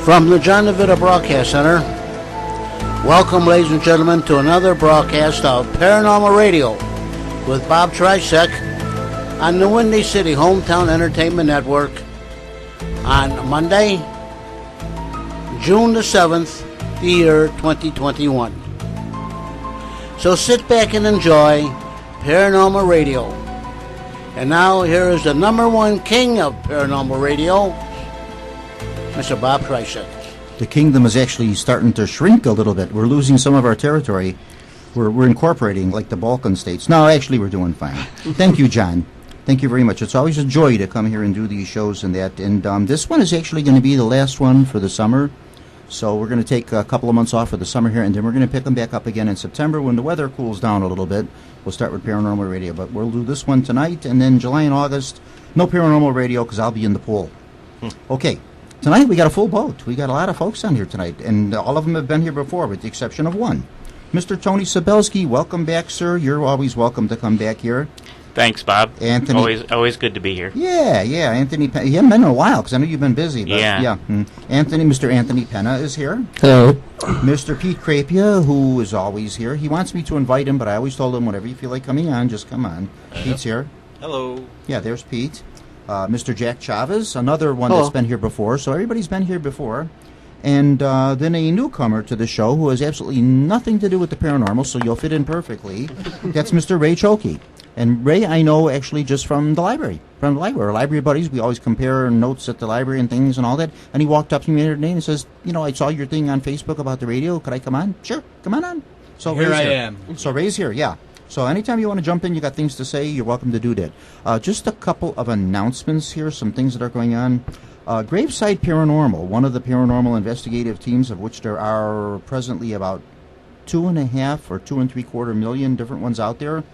From the John DeVita Broadcast Center, welcome, ladies and gentlemen, to another broadcast of Paranormal Radio with Bob Trzeciak on the Windy City Hometown Entertainment Network on Monday, June the 7th, the year 2021. So sit back and enjoy Paranormal Radio. And now here is the number one king of Paranormal Radio, Mr. Bob Trzeciak. The kingdom is actually starting to shrink a little bit. We're losing some of our territory. We're incorporating like the Balkan states. No, actually, we're doing fine. Thank you, John. Thank you very much. It's always a joy to come here and do these shows and that. And this one is actually going to be the last one for the summer. So we're going to take a couple of months off for the summer here, and then we're going to pick them back up again in September when the weather cools down a little bit. We'll start with Paranormal Radio. But we'll do this one tonight, and then July and August, no Paranormal Radio because I'll be in the pool. Okay. Tonight we got a full boat. We got a lot of folks on here tonight, and all of them have been here before, with the exception of one. Mr. Tony Szabelski, welcome back, sir. You're always welcome to come back here. Thanks, Bob. Anthony, always good to be here. Yeah. Anthony Pena. You haven't been in a while because I know you've been busy. But yeah. Mr. Anthony Pena is here. Hello. Mr. Pete Crapia, who is always here. He wants me to invite him, but I always told him whenever you feel like coming on, just come on. Pete's here. Hello. Yeah, there's Pete. Mr. Jack Chavez, another one that's been here before. So everybody's been here before. And then a newcomer to the show who has absolutely nothing to do with the paranormal, so you'll fit in perfectly. That's Mr. Ray Choltke. And Ray, I know actually just from the library. From the library. Our library buddies, we always compare notes at the library and things and all that. And he walked up to me the other day and says, I saw your thing on Facebook about the radio. Could I come on? Sure, come on. So here Ray's I here. am. So Ray's here, yeah. So anytime you want to jump in, you got things to say, you're welcome to do that. Just a couple of announcements here, some things that are going on. Graveside Paranormal, one of the paranormal investigative teams, of which there are presently about 2.5 or 2 3/4 million different ones out there.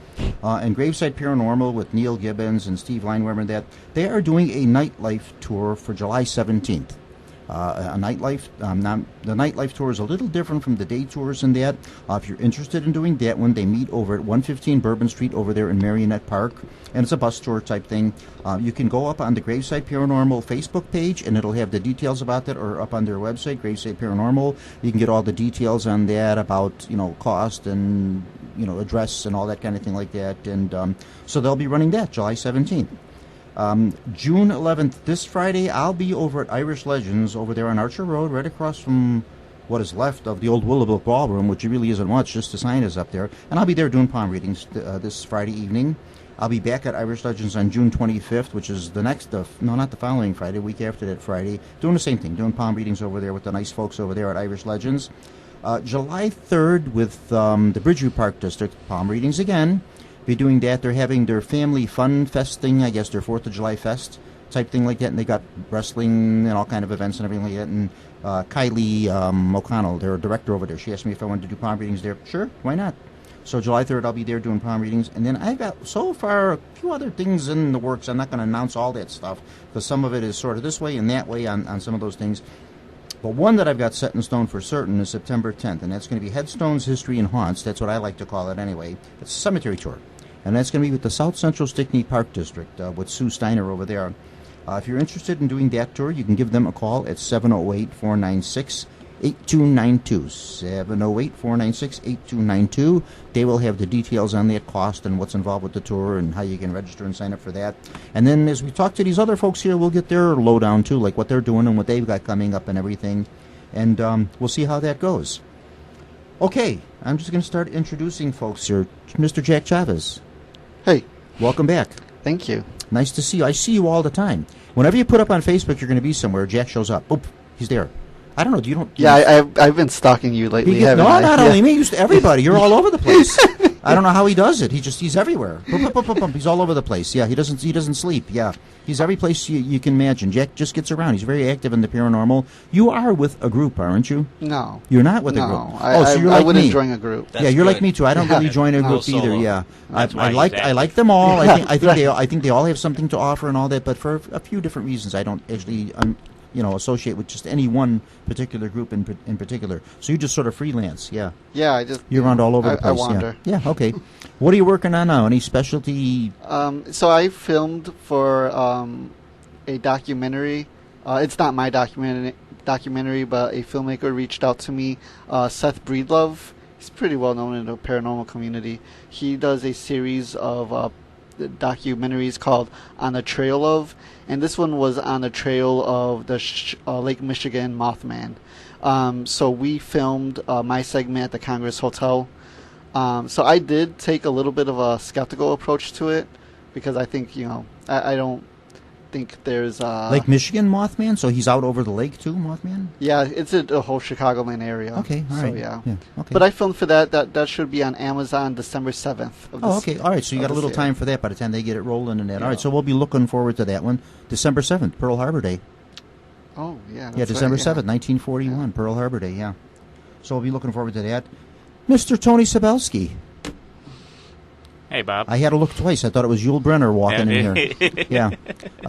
And Graveside Paranormal with Neil Gibbons and Steve Leinweber and that, they are doing a nightlife tour for July 17th. The nightlife tour is a little different from the day tours in that. If you're interested in doing that one, they meet over at 115 Bourbon Street over there in Marionette Park, and it's a bus tour type thing. You can go up on the Graveside Paranormal Facebook page, and it'll have the details about that, or up on their website, Graveside Paranormal. You can get all the details on that about, cost and, address and all that kind of thing like that. And so they'll be running that July 17th. June 11th, this Friday, I'll be over at Irish Legends over there on Archer Road, right across from what is left of the old Willowbrook Ballroom, which really isn't much, just the sign is up there. And I'll be there doing palm readings this Friday evening. I'll be back at Irish Legends on June 25th, which is not the following Friday, week after that Friday, doing the same thing, doing palm readings over there with the nice folks over there at Irish Legends. July 3rd with the Bridgeview Park District, palm readings again. Be doing that. They're having their family fun fest thing, I guess, their 4th of July fest type thing like that, and they got wrestling and all kind of events and everything like that. And Kylie O'Connell, their director over there, she asked me if I wanted to do palm readings there. Sure, why not? So July 3rd, I'll be there doing palm readings. And then I've got, so far, a few other things in the works. I'm not going to announce all that stuff, because some of it is sort of this way and that way on some of those things. But one that I've got set in stone for certain is September 10th, and that's going to be Headstones, History, and Haunts. That's what I like to call it anyway. It's a cemetery tour. And that's going to be with the South Central Stickney Park District with Sue Steiner over there. If you're interested in doing that tour, you can give them a call at 708-496-8292. 708-496-8292. They will have the details on that cost and what's involved with the tour and how you can register and sign up for that. And then as we talk to these other folks here, we'll get their lowdown too, like what they're doing and what they've got coming up and everything. And we'll see how that goes. Okay, I'm just going to start introducing folks here. Mr. Jack Chavez. Hey. Welcome back. Thank you. Nice to see you. I see you all the time. Whenever you put up on Facebook you're going to be somewhere, Jack shows up. Oop, he's there. I don't know. Do you don't? Yeah, I've been stalking you lately. Not only me. Everybody. You're all over the place. I don't know how he does it. He's everywhere. He's all over the place. Yeah, he doesn't sleep. Yeah, he's every place you can imagine. Jack just gets around. He's very active in the paranormal. You are with a group, aren't you? No. You're not with a group. So you're like I wouldn't me. join a group. That's you're good. Like me too. I don't really join a group either. Yeah, I like them all. I think they all have something to offer and all that. But for a few different reasons, I don't actually associate with just any one particular group in particular. So you just sort of freelance, yeah. Yeah, you're around all over the place. I wander. Yeah, okay. What are you working on now? Any specialty? So I filmed for a documentary. It's not my documentary documentary, but a filmmaker reached out to me, Seth Breedlove. He's pretty well known in the paranormal community. He does a series of documentaries called On the Trail of, and this one was on the trail of the Lake Michigan Mothman. So we filmed my segment at the Congress Hotel. So I did take a little bit of a skeptical approach to it because I think, I don't think there's Lake Michigan Mothman, so he's out over the lake too, Mothman? Yeah, it's the whole Chicagoland area. Okay, all right. So, yeah. Okay. But I filmed for that should be on Amazon December 7th. Okay, all right, so you got a little time for that by the time they get it rolling and that. Yeah. All right, so we'll be looking forward to that one. December 7th, Pearl Harbor Day. Oh, yeah. Yeah, December 7th, 1941, Pearl Harbor Day, yeah. So we'll be looking forward to that. Mr. Tony Szabelski. Hey, Bob. I had to look twice. I thought it was Yul Brenner walking in here. Yeah.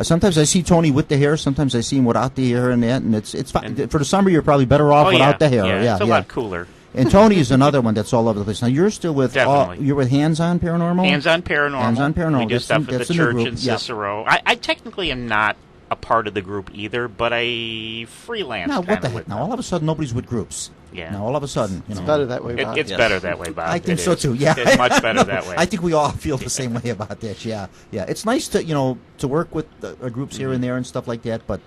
Sometimes I see Tony with the hair. Sometimes I see him without the hair and that. And it's fine. For the summer, you're probably better off without the hair. Yeah, it's a lot cooler. And Tony is another one that's all over the place. Now, you're still with you're with Hands On Paranormal? Hands On Paranormal. Hands On Paranormal. We do stuff at the church in Cicero. I technically am not a part of the group either, but I freelance. Now, what the heck? Now, all of a sudden, nobody's with groups. Yeah. Now, all of a sudden, it's better that way, Bob. It's better that way, Bob. I think so too. Yeah, it's much better that way. I think we all feel the same way about that. Yeah, yeah. It's nice to to work with groups here and there and stuff like that, but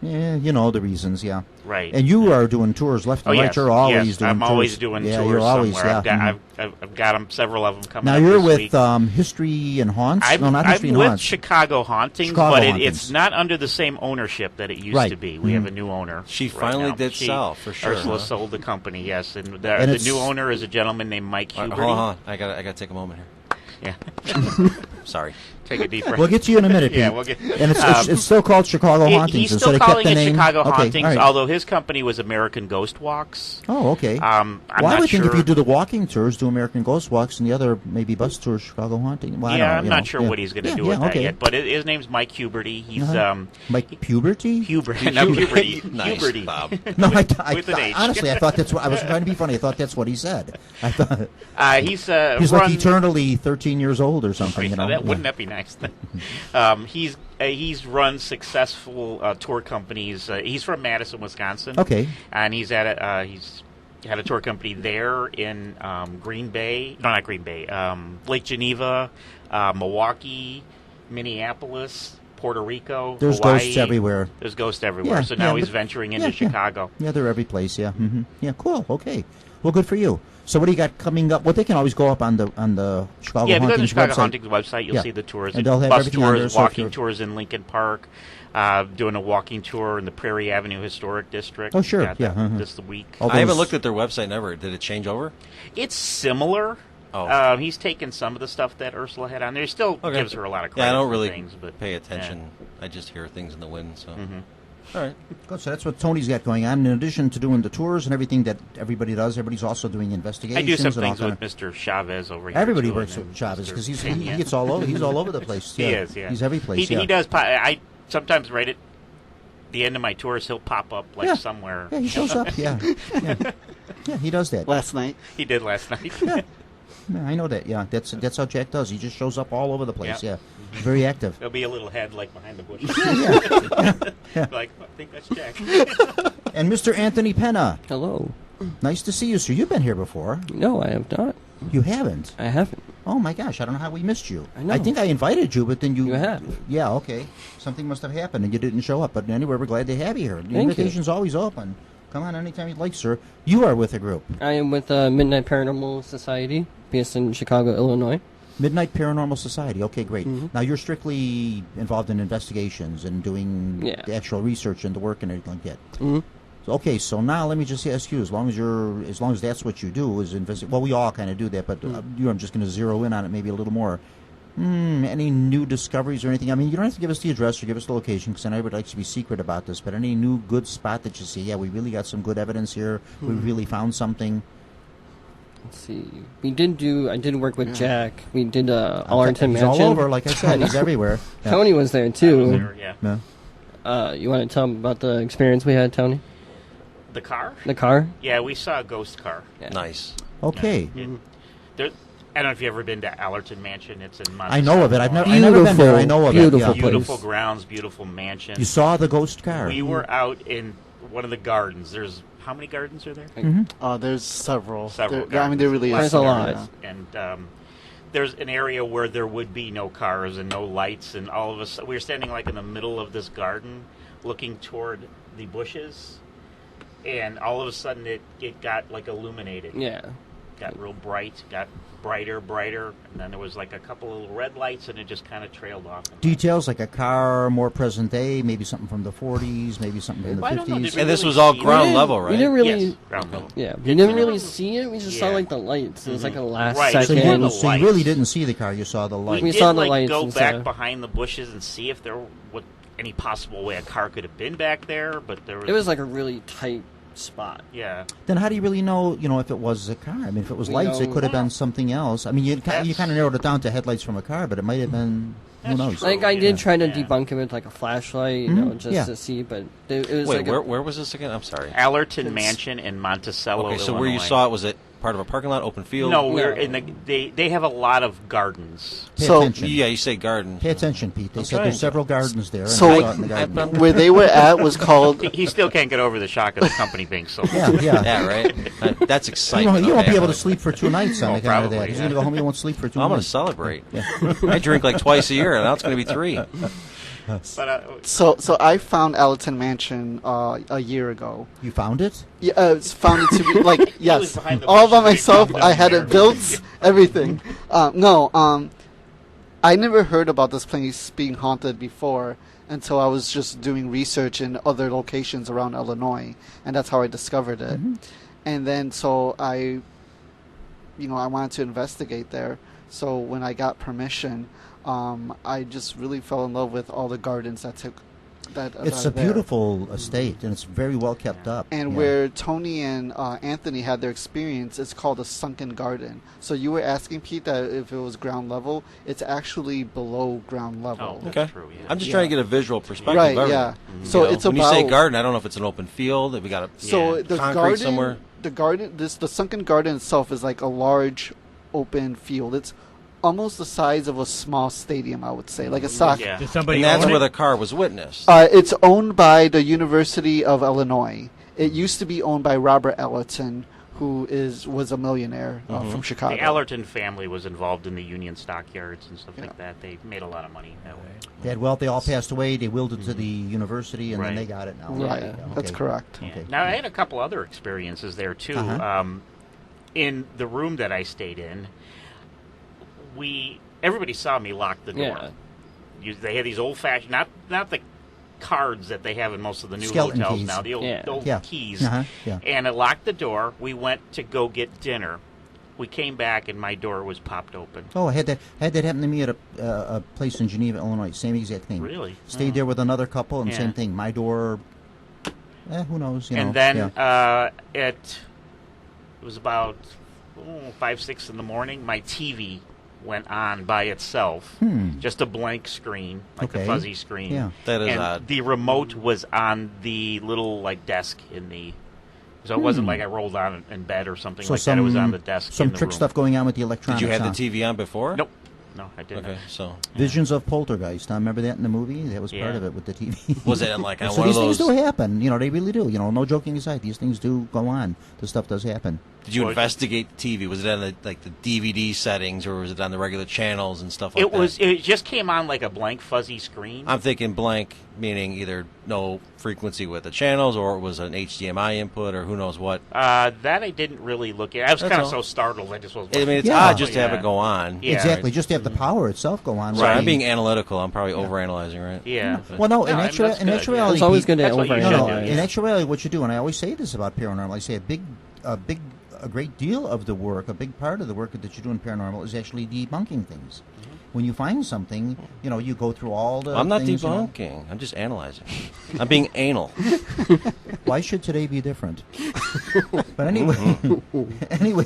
yeah, the reasons. Yeah, right. And you are doing tours left and right. You're always doing I'm tours. always doing tours you're always, somewhere. Yeah. I've got them, several of them coming. Now up you're this with week. History and Haunts. I'm History and with Haunts. Chicago Hauntings, but it's not under the same ownership that it used to be. We have a new owner. She finally did sell, for sure. Ursula sold the company, yes, and the new owner is a gentleman named Mike Huberty. Hold on, I got to take a moment here. Yeah. Sorry. Take a deep breath. We'll get to you in a minute, Pete. Yeah, we'll get. And it's still called Chicago Hauntings. He's still calling it name? Chicago Hauntings, right. although his company was American Ghost Walks. Oh, okay. I'm I not would sure. think if you do the walking tours, do American Ghost Walks, and the other maybe bus tours, Chicago Haunting. Well, I'm not sure what he's going to do with that yet. But his name's Mike Huberty. He's Mike Puberty. Huberty. No, Huberty. Nice, Huberty. Bob. No, with an H. Honestly, I thought that's what I was trying to be funny. I thought that's what he said. I thought he's like eternally 13 years old or something. Wouldn't that be nice? He's run successful tour companies. He's from Madison, Wisconsin. Okay. And he's had a tour company there in Green Bay. No, not Green Bay. Lake Geneva, Milwaukee, Minneapolis, Puerto Rico, There's Hawaii. ghosts everywhere. There's ghosts everywhere. So now he's venturing into Chicago. Yeah, they're every place. Yeah. Mm-hmm. Yeah. Cool. Okay. Well, good for you. So what do you got coming up? Well, they can always go up on the Chicago Hauntings website. Yeah, if you go to the Chicago Hauntings website, you'll see the tours. And they'll have bus everything on there, tours, walking tours in Lincoln Park, doing a walking tour in the Prairie Avenue Historic District. Oh, sure. This week. I haven't looked at their website ever. Did it change over? It's similar. Oh. He's taken some of the stuff that Ursula had on there. He still gives her a lot of credit. Yeah, I don't really things, but, pay attention. I just hear things in the wind. So. Mm-hmm. All right. Good. So that's what Tony's got going on. In addition to doing the tours and everything that everybody does, everybody's also doing investigations. I do some things with Mr. Chavez over here. Everybody works with Chavez because he gets all over. He's all over the place. Yeah. He is. Yeah. He's every place. He does. I sometimes right at the end of my tours, he'll pop up somewhere. Yeah, he shows up. Yeah. Yeah, he does that. Last night. He did last night. Yeah, I know that. Yeah, that's how Jack does. He just shows up all over the place. Yeah. Very active. There'll be a little head behind the bushes. Yeah. Like, I think that's Jack. And Mr. Anthony Pena. Hello. Nice to see you, sir. You've been here before. No, I have not. You haven't? I haven't. Oh, my gosh. I don't know how we missed you. I know. I think I invited you, but then you... You have. Yeah, okay. Something must have happened, and you didn't show up. But anyway, we're glad to have you here. The Thank invitation's always open. Come on anytime you'd like, sir. You are with a group. I am with Midnight Paranormal Society, based in Chicago, Illinois. Midnight Paranormal Society. Okay, great. Mm-hmm. Now, you're strictly involved in investigations and doing the actual research and the work and everything like that. Mm-hmm. Okay, so now let me just ask you, as long as that's what you do, is investigate. Well, we all kind of do that, but I'm just going to zero in on it maybe a little more. Any new discoveries or anything? I mean, you don't have to give us the address or give us the location, because I know everybody likes to be secret about this, but any new good spot that you see, yeah, we really got some good evidence here, we really found something. Let's see. I did work with Jack. We did Allerton He's Mansion. all over, like I said, he's everywhere. Yeah. Tony was there, too. Yeah. You want to tell him about the experience we had, Tony? The car? The car? Yeah, we saw a ghost car. Yeah. Nice. Okay. At I don't know if you've ever been to Allerton Mansion. It's in Monticello. I know of it. I've never been there. I know of it. Beautiful Yeah. place. Beautiful grounds, beautiful mansion. You saw the ghost car. We were out in one of the gardens. There's how many gardens are there? There's several. Several I mean, there really is. There's a lot. And there's an area where there would be no cars and no lights, and all of us. We were standing like in the middle of this garden, looking toward the bushes, and all of a sudden it got like illuminated. Yeah. Got real bright, got brighter, and then there was like a couple of little red lights, and it just kind of trailed off. Details like a car, more present day, maybe something from the 40s, maybe something from the I don't know, 50s. did we And this really was all see ground it? level, right? We didn't really. Yes, ground level. Yeah, we didn't really see it. We just saw Yeah. like the lights. It was like a last Right. So second. the so you lights. really didn't see the car, you saw the light. We did, saw the like, lights go and back stuff. behind the bushes and see if there was any possible way a car could have been back there, but there was. It was like a really tight spot. Yeah. Then how do you really know, if it was a car? I mean, if it was We lights, it know- could have been something else. I mean, you kind of narrowed it down to headlights from a car, but it might have been, who That's knows? true. Like I did try to Yeah. debunk him with like a flashlight, just Yeah. to see, but it was Wait, like where was this again? I'm sorry. Allerton Mansion in Monticello, Okay, so where you Illinois. saw it, was it part of a parking lot, open field? No, we're No. in the. They have a lot of gardens. Pay So- attention. Yeah, you say garden. Pay attention, Pete. They said trying there's to. several gardens there. And So- I saw it in the garden. Where they were at was called. He still can't get over the shock of the company being sold. Yeah, yeah. Yeah, right? That's You exciting. won't be Okay. able to sleep for 2 nights on Oh, account of probably, that. He's yeah. going to go home, he won't sleep for 2 I'm going to nights. celebrate. I drink like twice a year, and now it's going to be 3. But So I found Allerton Mansion a year ago. You found it? Yeah, found it to be like yes, behind the all by bushes. myself. Down I had there. it built, everything. I never heard about this place being haunted before until I was just doing research in other locations around Illinois, and that's how I discovered it. And then so I wanted to investigate there. So when I got permission, I just really fell in love with all the gardens that took. It's are a there. beautiful estate, and it's very well kept up. And Yeah. where Tony and Anthony had their experience, it's called a sunken garden. So you were asking Pete that if it was ground level, it's actually below ground level. Oh, Okay. true, yeah. I'm just Yeah. trying to get a visual perspective Right, of yeah. everything. So You know, it's when you say about- garden, I don't know if it's an open field, if we got a So Yeah. the concrete garden, somewhere. the sunken garden itself is like a large open field. It's almost the size of a small stadium, I would say, like a soccer. Yeah. Did somebody and that's own where it? the car was witnessed. It's owned by the University of Illinois. It used to be owned by Robert Allerton, who was a millionaire from Chicago. The Allerton family was involved in the Union stockyards and stuff like that. They made a lot of money that way. They had wealth, they all passed away, they willed it to the university, and then Right. they got it now. Right, Okay. that's correct. Yeah. Okay. Now, I had a couple other experiences there, too. Uh-huh. In the room that I stayed in, everybody saw me lock the door. Yeah. They had these old-fashioned, not the cards that they have in most of the new Skeleton hotels keys. now, the old, Yeah. old Yeah. keys. Uh-huh. Yeah. And I locked the door. We went to go get dinner. We came back, and my door was popped open. Oh, I had that happen to me at a place in Geneva, Illinois. Same exact thing. Really? Stayed there with another couple, and Yeah. same thing. My door, who knows? And then it was about 5, 6 in the morning. My TV went on by itself, just a blank screen, like Okay. the fuzzy screen. Yeah. That is and odd. the remote was on the little desk in the. So it wasn't like I rolled on in bed or something So like that. It was on the desk. Some in the trick room. stuff going on with the electronics. Did you have huh? the TV on before? Nope. No, I didn't. Okay, so Visions of Poltergeist. I remember that in the movie. That was part Yeah. of it with the TV. was it like on So one these of things those? do happen. They really do. No joking aside, these things do go on. This stuff does happen. Did you Well, investigate the TV? Was it on the DVD settings, or was it on the regular channels and stuff like It that? was. It just came on like a blank fuzzy screen. I'm thinking blank, meaning either no frequency with the channels, or it was an HDMI input, or who knows what. That I didn't really look at. I was That's kind of all. so startled. I just was. I mean, it's Yeah. odd just to have Yeah. it go on. Yeah. Exactly. Just to have the power itself go on. Right. Right. I'm being analytical. I'm probably overanalyzing, right? Yeah. Well, no. No, I mean, that's In good, actuality, It's always Pete, good to That's what you overanalyze. should No, do, in yeah. actuality, what you do, and I always say this about paranormal, I say a great deal of the work, a big part of the work that you do in paranormal is actually debunking things. When you find something, you go through all the. I'm not things, debunking. I'm just analyzing. I'm being anal. Why should today be different? But anyway,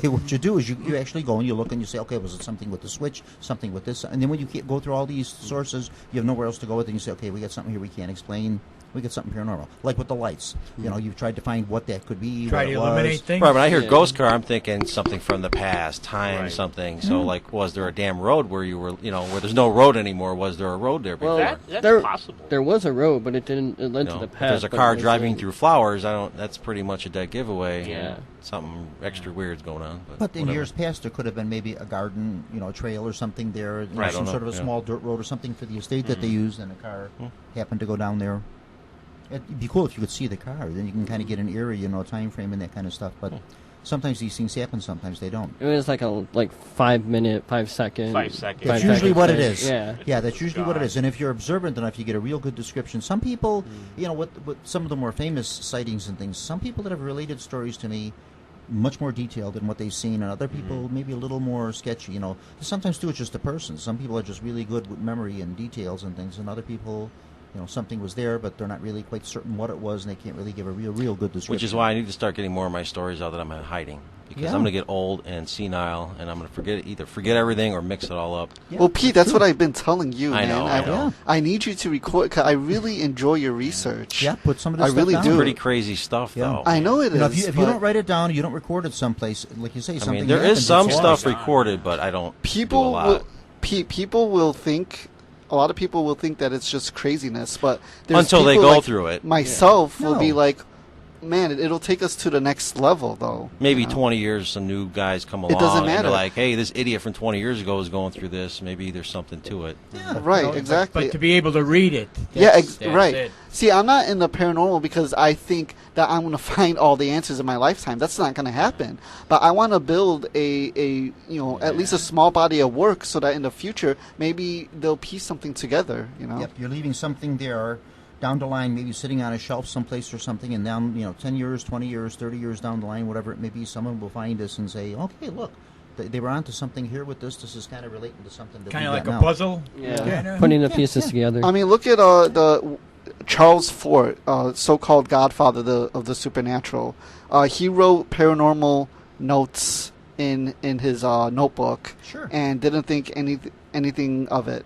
what you do is you actually go and you look and you say, okay, was it something with the switch, something with this? And then when you go through all these sources, you have nowhere else to go with, and you say, okay, we got something here we can't explain. We get something paranormal, like with the lights. You know, you've tried to find what that could be. Try to eliminate things. Right, when I hear ghost car, I'm thinking something from the past, time, something. So, like, was there a damn road where you were, where there's no road anymore? Was there a road there before? Well, that's possible. There was a road, but it didn't. It led to the If past. there's a car driving through flowers, that's pretty much a dead giveaway. Yeah. Something extra weird's going on. But in whatever. years past, there could have been maybe a garden, a trail or something there, Right, some sort of a small dirt road or something for the estate that they used, and a car happened to go down there. It'd be cool if you could see the car. Then you can kind of get an area, time frame and that kind of stuff. But sometimes these things happen, sometimes they don't. It was like a 5 minute, 5 second. 5 seconds. That's usually what it is. Yeah, that's usually what it is. And if you're observant enough, you get a real good description. Some people, with some of the more famous sightings and things, some people that have related stories to me much more detailed than what they've seen, and other people maybe a little more sketchy. Sometimes too, it's just a person. Some people are just really good with memory and details and things, and other people, something was there, but they're not really quite certain what it was, and they can't really give a real good description. Which is why I need to start getting more of my stories out that I'm hiding. Because I'm going to get old and senile, and I'm going to either forget everything or mix it all up. Yeah, well, Pete, that's what I've been telling you, I man. know. I need you to record, because I really enjoy your research. Yeah, put some of this I stuff really down. do. Pretty crazy stuff, though. I know it is. If you don't write it down, you don't record it someplace, like you say, something I mean, there happens, is some it's stuff lost. recorded, but I don't People do a lot. people will think, a lot of people will think that it's just craziness, but Until they people go like through it. Myself will be No. like, man, it'll take us to the next level, though. Maybe 20 years, some new guys come along. doesn't And matter. they're like, hey, this idiot from 20 years ago is going through this. Maybe there's something to it. Yeah, Right, exactly. But to be able to read it. That's right. It. See, I'm not in the paranormal because I think that I'm going to find all the answers in my lifetime. That's not going to happen. But I want to build a at least a small body of work so that in the future maybe they'll piece something together. Yep, you're leaving something there down the line, maybe sitting on a shelf someplace or something, and down 10 years, 20 years, 30 years down the line, whatever it may be, someone will find this and say, okay, look, they were onto something here with this. This is kind of relating to something that Kind we of like got a now. puzzle. Yeah, putting the pieces together. I mean, look at the Charles Fort, so-called godfather of the supernatural. He wrote paranormal notes in his notebook, Sure. and didn't think anything of it.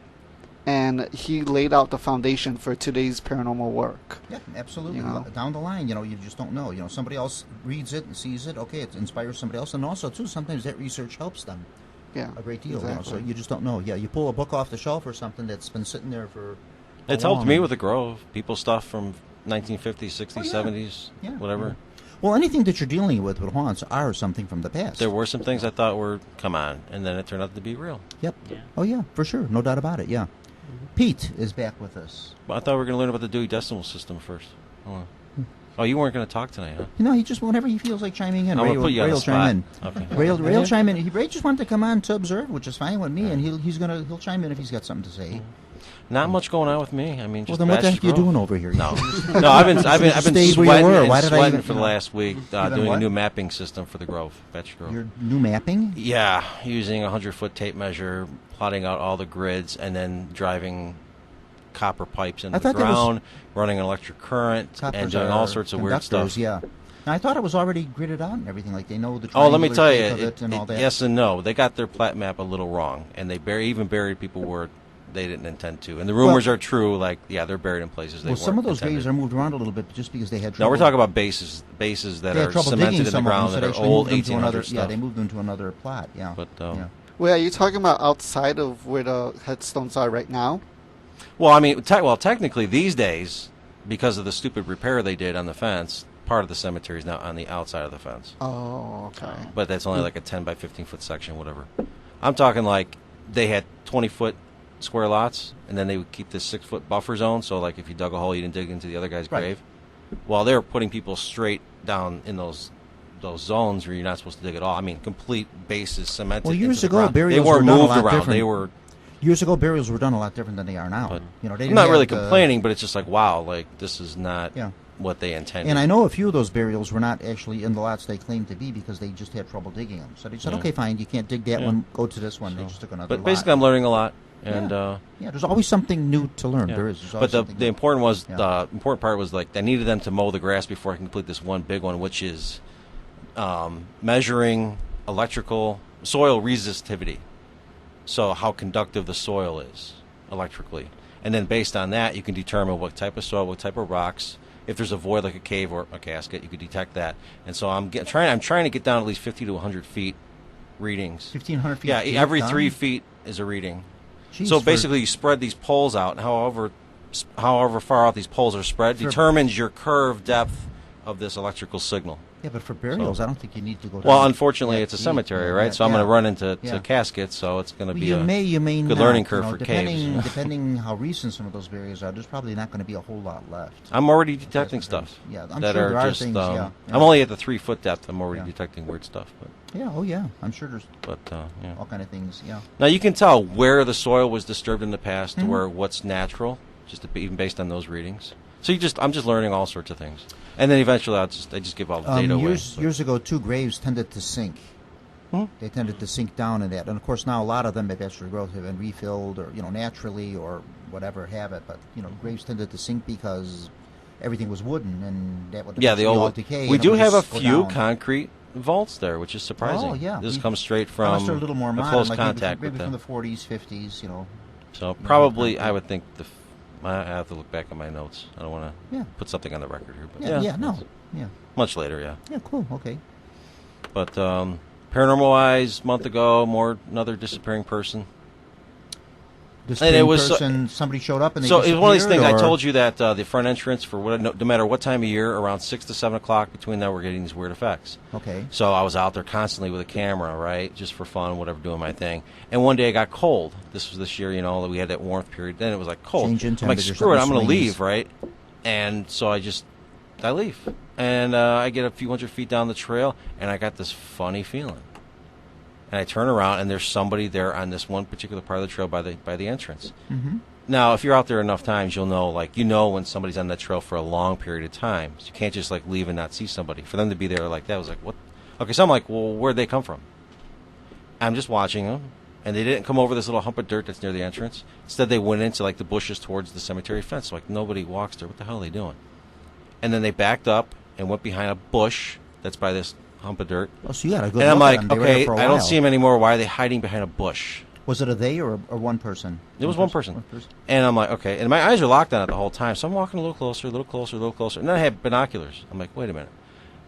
And he laid out the foundation for today's paranormal work. Yeah, absolutely. Down the line, you just don't know. Somebody else reads it and sees it. Okay, it inspires somebody else, and also too, sometimes that research helps them. Yeah, a great deal. exactly. So you just don't know. Yeah, you pull a book off the shelf or something that's been sitting there for. It's helped me with the Grove. People's stuff from 1950s, 60s, 70s, Yeah. whatever. Well, anything that you're dealing with haunts are something from the past. There were some things I thought were, come on, and then it turned out to be real. Yep. Yeah. Oh yeah, for sure, no doubt about it. Yeah. Pete is back with us. But I thought we were going to learn about the Dewey Decimal System first. Oh, you weren't going to talk tonight, huh? He just whenever he feels like chiming in, I'm Ray going to put you on the will chime spot. in. Okay. Ray will chime in. Ray just wanted to come on to observe, which is fine with me, and he'll chime in if he's got something to say. Not much going on with me. I mean, just Well, then what the heck are you Grove. doing over here? No, no. I've been Stayed where you sweating were. and Why did I sweating even- for the last week been doing what? a new mapping system for the Grove, Batch Grove. Your new mapping? Yeah, using a 100-foot tape measure, plotting out all the grids, and then driving copper pipes into I the thought that was- ground, running an electric current, and Coppers doing are all sorts of weird conductors, stuff. Yeah. And I thought it was already gridded out and everything. Like they know the. Oh, let me tell you, triangular shape of it and all that. yes and no. They got their plat map a little wrong, and they even buried people where they didn't intend to. And the rumors are true. Like, yeah, they're buried in places they Well, weren't some of those intended. graves are moved around a little bit just because they had trouble. No, we're talking about bases that They had are trouble cemented digging in the some of them, ground so that they are actually old moved them to 1800 another. stuff. Yeah, they moved them to another plot. Yeah. But yeah. Wait, are you talking about outside of where the headstones are right now? well, I mean, technically these days, because of the stupid repair they did on the fence, part of the cemetery is now on the outside of the fence. Oh, okay. But that's only like a 10 by 15 foot section, whatever. I'm talking like they had 20-foot square lots, and then they would keep this 6-foot buffer zone. So, like, if you dug a hole, you didn't dig into the other guy's Right. grave. Well, they were putting people straight down in those zones where you're not supposed to dig at all. I mean, complete bases cemented. Well, years into the ago, ground. burials they weren't were done a moved lot around. different. They were. Years ago, burials were done a lot different than they are now. But they I'm didn't not have really the- complaining, but it's just like, wow, like this is not Yeah. what they intended. And I know a few of those burials were not actually in the lots they claimed to be because they just had trouble digging them. So they said, okay, fine, you can't dig that one, go to this one. They just took another But lot. basically, I'm learning a lot. And there's always something new to learn. yeah. There is. But the important was Yeah. the important part was like I needed them to mow the grass before I can complete this one big one, which is measuring electrical soil resistivity. So how conductive the soil is electrically, and then based on that, you can determine what type of soil, what type of rocks. If there's a void like a cave or a casket, you could detect that. And so I'm trying to get down at least 50 to 100 feet readings. 1,500 feet. Yeah, deep every down? 3 feet is a reading. Jeez, So for- basically, you spread these poles out, and however far out these poles are spread determines your curve depth of this electrical signal. Yeah, but for burials, I don't think you need to go down. Well, unfortunately, that it's a deep. cemetery, Yeah, right? So I'm going to run into Yeah. caskets, so it's going to be you may good not, learning curve for depending, caves. Depending how recent some of those burials are, there's probably not going to be a whole lot left. I'm already detecting stuff. Yeah, I'm that sure are there are just. things. Yeah. I'm only at the 3 foot depth. I'm already Yeah. detecting weird stuff. Yeah, oh yeah, I'm sure there's But yeah. all kind of things. Yeah. Now you can tell where the soil was disturbed in the past, Mhm. to where what's natural, even based on those readings. So I'm just learning all sorts of things, and then eventually I just give all the data away. Years ago, 2 graves tended to sink. They tended to sink down in that, and of course now a lot of them, maybe after growth, have been refilled or naturally or whatever have it. But graves tended to sink because everything was wooden, and that would Yeah, eventually the all old. decay. We and it do would have a just go few down. concrete vaults there, which is surprising. Oh yeah, This comes straight from unless they're a little more modern, close like contact maybe with from them. the 40s, 50s. So probably I would think I have to look back at my notes. I don't want to Yeah. put something on the record here, but Yeah. much later, yeah. Yeah, cool. Okay. But paranormal wise, month ago, another disappearing person. This And it was person, somebody showed up and they So it was one of these things. disappeared, I or- told you that the front entrance for no matter what time of year, around 6 to 7 o'clock. Between that, we're getting these weird effects. Okay. So I was out there constantly with a camera, right, just for fun, whatever, doing my thing. And one day it got cold. This was this year, that we had that warmth period. Then it was like cold. Change in I'm like, temperature, screw it, I'm going to something leave, right? And so I leave, and I get a few hundred feet down the trail, and I got this funny feeling. And I turn around, and there's somebody there on this one particular part of the trail by the entrance. Mm-hmm. Now, if you're out there enough times, you'll know, when somebody's on that trail for a long period of time. So you can't just, leave and not see somebody. For them to be there like that was like, what? Okay, so I'm like, well, where'd they come from? I'm just watching them, and they didn't come over this little hump of dirt that's near the entrance. Instead, they went into, the bushes towards the cemetery fence. So, nobody walks there. What the hell are they doing? And then they backed up and went behind a bush that's by this hump of dirt. Oh, so you got a good And I'm look at like, them. They were okay, there for a I don't while. see them anymore. Why are they hiding behind a bush? Was it a they or one person? It was one person. And I'm like, okay. And my eyes are locked on it the whole time. So I'm walking a little closer, a little closer, a little closer. And then I had binoculars. I'm like, wait a minute.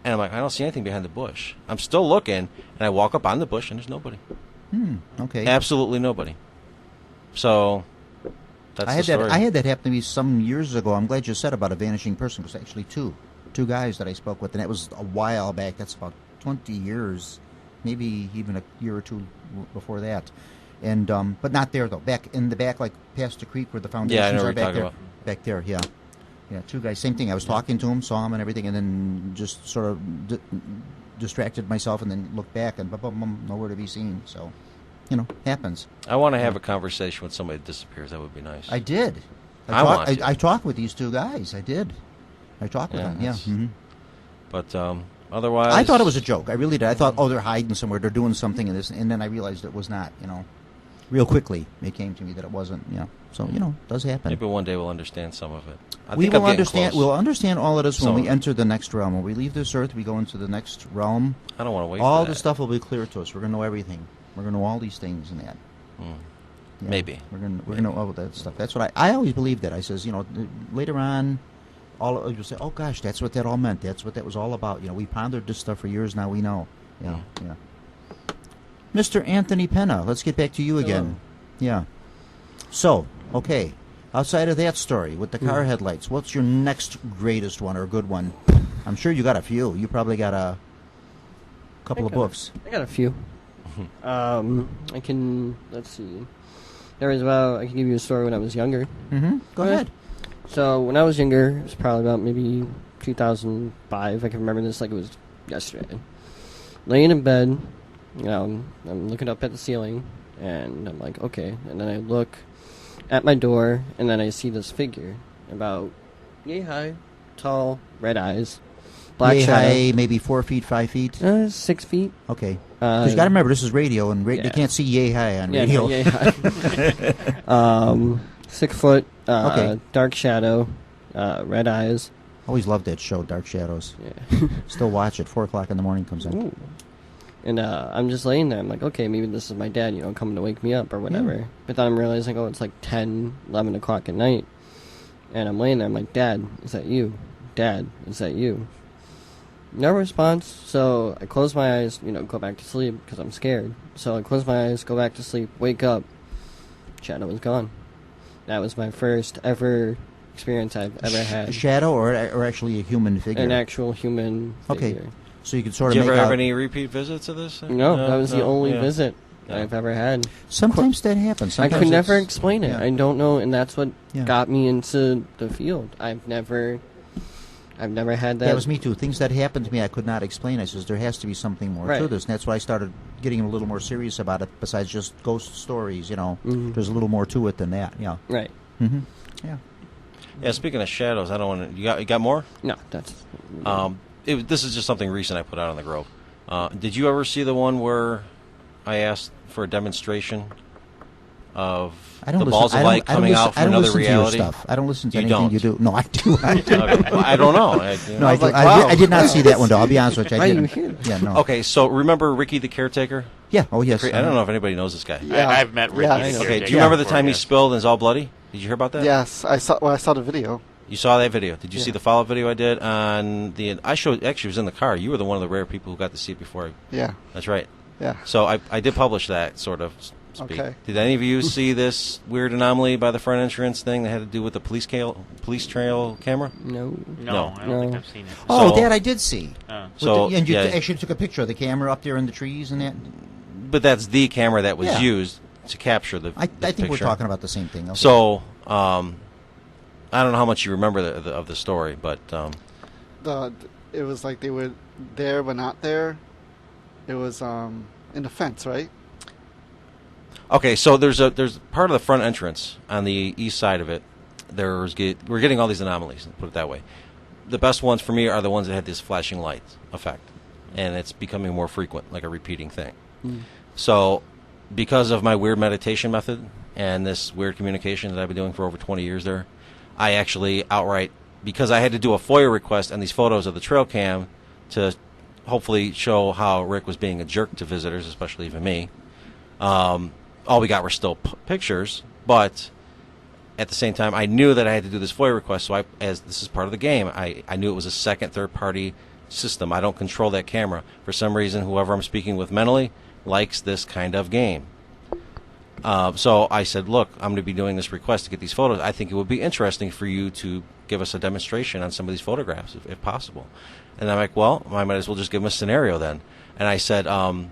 And I'm like, I don't see anything behind the bush. I'm still looking. And I walk up on the bush, and there's nobody. Okay. Absolutely nobody. So that's I had the story. I had that happen to me some years ago. I'm glad you said about a vanishing person, because actually two guys that I spoke with, and that was a while back. That's about 20 years, maybe even a year or two before that. And but not there though. Back in the back, like past the creek where the foundations I know are, what you're back talking there. about. Back there, yeah. Yeah, two guys. Same thing. I was talking to him, saw him, and everything, and then just sort of distracted myself, and then looked back, and nowhere to be seen. So, happens. I want to have a conversation with somebody that disappears. That would be nice. I did. I talked with these two guys. I did. I talked with them. Yeah. Mm-hmm. But otherwise, I thought it was a joke. I really did. I thought, they're hiding somewhere. They're doing something in this, and then I realized it was not. Real quickly, it came to me that it wasn't. So it does happen. Maybe one day we'll understand some of it. We will understand. Close. We'll understand all of this when we Some- enter the next realm. When we leave this earth, we go into the next realm. I don't want to wait. All for the that. stuff will be clear to us. We're going to know everything. We're going to know all these things and that. Yeah. Maybe. We're going to know all that stuff. That's what I always believed that. I says, later on, you'll say, oh gosh, that's what that all meant. That's what that was all about. We pondered this stuff for years. Now we know. Yeah. Mr. Anthony Pena, let's get back to you again. Yeah. So, okay. Outside of that story with the car headlights, what's your next greatest one or good one? I'm sure you got a few. You probably got a couple of books. I got a few. Let's see. I can give you a story when I was younger. Mm-hmm. Go ahead. So when I was younger, it was probably about maybe 2005. I can remember this like it was yesterday. Laying in bed, I'm looking up at the ceiling, and I'm like, okay. And then I look at my door, and then I see this figure about yay high, tall, red eyes, Black Yay shadow. high, maybe 4 feet, 5 feet. 6 feet. Okay. Because you got to remember, this is radio, and they can't see yay high on radio. No, yay high. 6 foot. Okay. Dark shadow. Red eyes. Always loved that show, Dark Shadows. Yeah. Still watch it. 4 o'clock in the morning comes in. Ooh. And I'm just laying there. I'm like, okay, maybe this is my dad, coming to wake me up or whatever. Yeah. But then I'm realizing, it's like 10, 11 o'clock at night. And I'm laying there. I'm like, Dad, is that you? Dad, is that you? No response. So I close my eyes, go back to sleep because I'm scared. So I close my eyes, go back to sleep, wake up. Shadow was gone. That was my first ever experience I've ever had. A shadow or actually a human figure? An actual human figure. Okay. So you could sort of Did you make ever out... have any repeat visits of this? No, that was the only visit I've ever had. Sometimes that happens. I Sometimes could never explain it. yeah. I don't know, and that's what Yeah. got me into the field. I've never had that. That was me too. Things that happened to me I could not explain. I says there has to be something more to Right. this, and that's why I started getting a little more serious about it. Besides just ghost stories, Mhm. there's a little more to it than that. Yeah. Right. Mm-hmm. Yeah. Yeah. Speaking of shadows, I don't want to. You got more? No, that's. This is just something recent I put out on the Grove. Did you ever see the one where I asked for a demonstration of the balls of light coming out from another reality? To your stuff. I don't listen to You anything don't? you do. No, I do. Okay. Well, I don't know. No, I, was like, I, wow. I did not see that one, though. I'll be honest with you. I Why are you didn't. here? Yeah, no. Okay, so remember Ricky the caretaker? Yeah. Oh, yes. I don't know if anybody knows this guy. Yeah. I've met Ricky. Yeah, the I know. Okay, caretaker do you remember the before, time he yes. spilled and is all bloody? Did you hear about that? Yes, I saw the video. You saw that video. Did you see Yeah. the follow-up video I did on the? I showed. Actually, it was in the car. You were one of the rare people who got to see it before. Yeah, That's right. yeah. So I did publish that sort of. Speak. Okay. Did any of you see this weird anomaly by the front entrance thing that had to do with the police trail camera? No. No, I don't think No. I've seen it. Oh, So- that I did see. So and you yeah, actually took a picture of the camera up there in the trees and that. but that's the camera that was Yeah. used to capture the. I the think we're picture. talking about the same thing. Okay. So I don't know how much you remember of the story, but It was like they were there but not there. It was in the fence, right? okay. So there's part of the front entrance on the east side of it. We're getting all these anomalies. Put it that way. The best ones for me are the ones that had this flashing light effect, and it's becoming more frequent, like a repeating thing. So, because of my weird meditation method and this weird communication that I've been doing for over 20 years there, I actually outright, because I had to do a FOIA request and these photos of the trail cam to hopefully show how Rick was being a jerk to visitors, especially even me. All we got were still pictures, but at the same time, I knew that I had to do this FOIA request, so as this is part of the game, I knew it was a second, third-party system. I don't control that camera. For some reason, whoever I'm speaking with mentally likes this kind of game. So I said, look, I'm going to be doing this request to get these photos. I think it would be interesting for you to give us a demonstration on some of these photographs, if possible. And I'm like, well, I might as well just give them a scenario then. And I said, I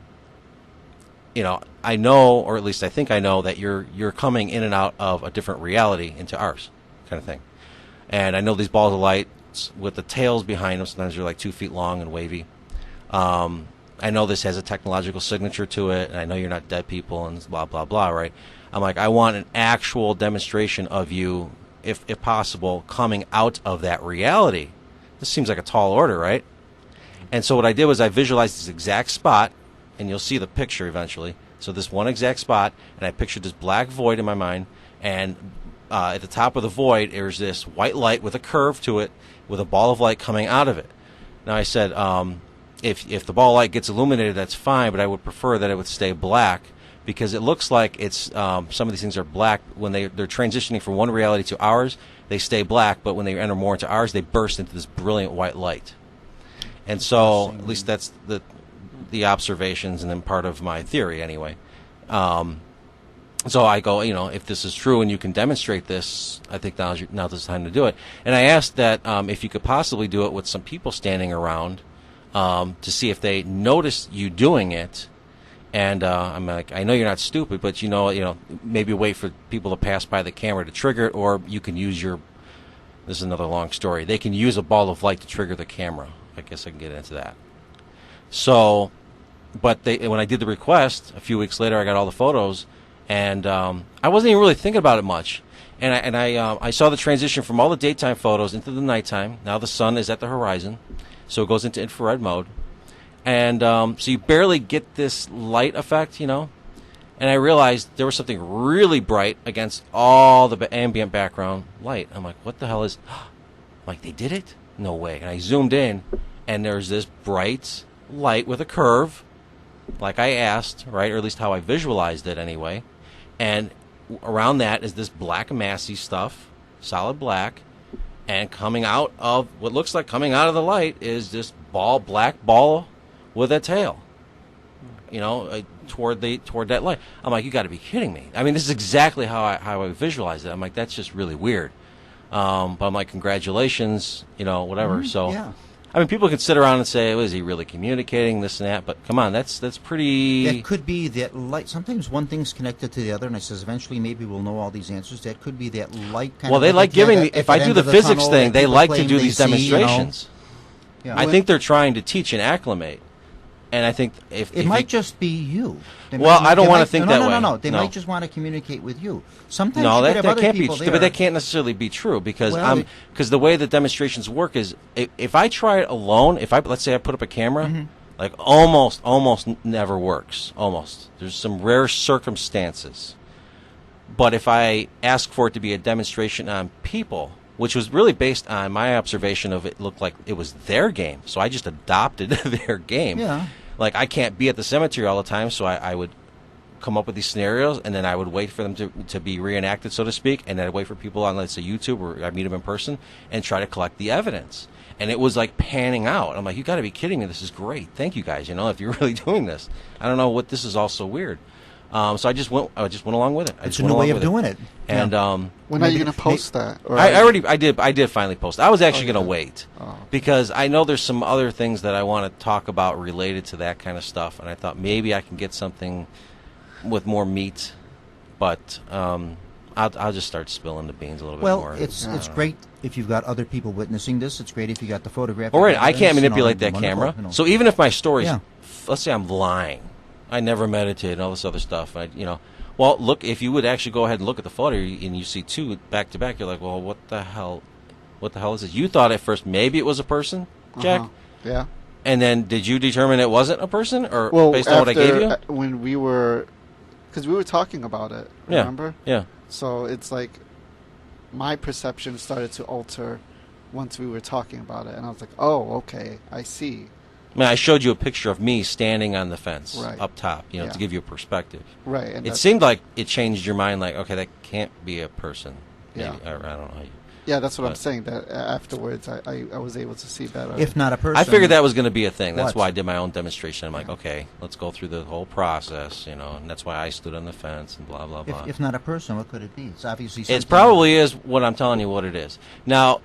know, or at least I think I know, that you're coming in and out of a different reality into ours, kind of thing. And I know these balls of light with the tails behind them, sometimes they're like 2 feet long and wavy. I know this has a technological signature to it, and I know you're not dead people and blah, blah, blah, right? I'm like, I want an actual demonstration of you, if possible, coming out of that reality. This seems like a tall order, right? And so what I did was I visualized this exact spot, and you'll see the picture eventually. So this one exact spot, and I pictured this black void in my mind, and at the top of the void, there's this white light with a curve to it, with a ball of light coming out of it. Now I said, if the ball of light gets illuminated, that's fine, but I would prefer that it would stay black, because it looks like it's some of these things are black when they're transitioning from one reality to ours. They stay black, but when they enter more into ours, they burst into this brilliant white light. And so, at least that's the observations, and then part of my theory anyway. So I go, if this is true and you can demonstrate this, I think now's the time to do it. And I asked that if you could possibly do it with some people standing around to see if they notice you doing it. And I'm like, I know you're not stupid, but maybe wait for people to pass by the camera to trigger it, or you can use this is another long story. They can use a ball of light to trigger the camera. I guess I can get into that. So, but when I did the request, a few weeks later, I got all the photos, and I wasn't even really thinking about it much. And I saw the transition from all the daytime photos into the nighttime. Now the sun is at the horizon. so it goes into infrared mode, and so you barely get this light effect, And I realized there was something really bright against all the ambient background light. I'm like, what the hell is? I'm like, they did it? No way! And I zoomed in, and there's this bright light with a curve, like I asked, right, or at least how I visualized it anyway, and around that is this black massy stuff, solid black, and coming out of what looks like coming out of the light is this black ball with a tail, toward that light. I'm like, you got to be kidding me. I mean, this is exactly how I visualized it. I'm like, that's just really weird. But I'm like, congratulations, whatever. So, yeah. I mean, people can sit around and say, well, is he really communicating, this and that? But come on, that's pretty... That could be that light. Sometimes one thing's connected to the other, and I says, eventually maybe we'll know all these answers. That could be that light kind well, of... they like giving me... If I do the physics tunnel, thing, they people like to claim do they these see, demonstrations. Yeah. I think they're trying to teach and acclimate. And I think if It might just be you. I don't want to think that way. No. They might just want to communicate with you. Sometimes no, you that could have other can't be. people there. But that can't necessarily be true because Well, the way the demonstrations work is if I try it alone, let's say I put up a camera, like almost never works. Almost. There's some rare circumstances. But if I ask for it to be a demonstration on people, which was really based on my observation of it looked like it was their game, so I just adopted their game. Yeah. Like, I can't be at the cemetery all the time, so I would come up with these scenarios, and then I would wait for them to be reenacted, so to speak, and then I'd wait for people on, let's say, YouTube, or I'd meet them in person, and try to collect the evidence. And it was, like, panning out. I'm like, you got to be kidding me. This is great. Thank you, guys, if you're really doing this. I don't know what this is all so weird. So I just went along with it. It's a new way of doing it. And when are you going to post that? Or I did finally post. I was actually going to wait because I know there's some other things that I want to talk about related to that kind of stuff, and I thought maybe I can get something with more meat, but I'll just start spilling the beans a little bit more. Well, it's great if you've got other people witnessing this. It's great if you got the photographic All right, I evidence, can't manipulate that camera. So even if my story's, let's say I'm lying, I never meditated and all this other stuff. Well, look, if you would actually go ahead and look at the photo and you see two back to back, you're like, well, what the hell is this? You thought at first maybe it was a person, Jack? Yeah. And then did you determine it wasn't a person, or based on what I after, gave you? When we were, because we were talking about it, remember? Yeah. So it's like my perception started to alter once we were talking about it, and I was like, oh, okay, I see. I mean, I showed you a picture of me standing on the fence up top, to Yeah. give you a perspective. Right. And it seemed like it changed your mind, like, okay, that can't be a person. Yeah. Maybe, or I don't know. Yeah, that's what I'm saying, that afterwards I was able to see better. If not a person. I figured that was going to be a thing. That's What? why I did my own demonstration. I'm like, okay, let's go through the whole process, and that's why I stood on the fence and blah, blah, blah. If not a person, what could it be? It's obviously something. It probably is what I'm telling you what it is. Now,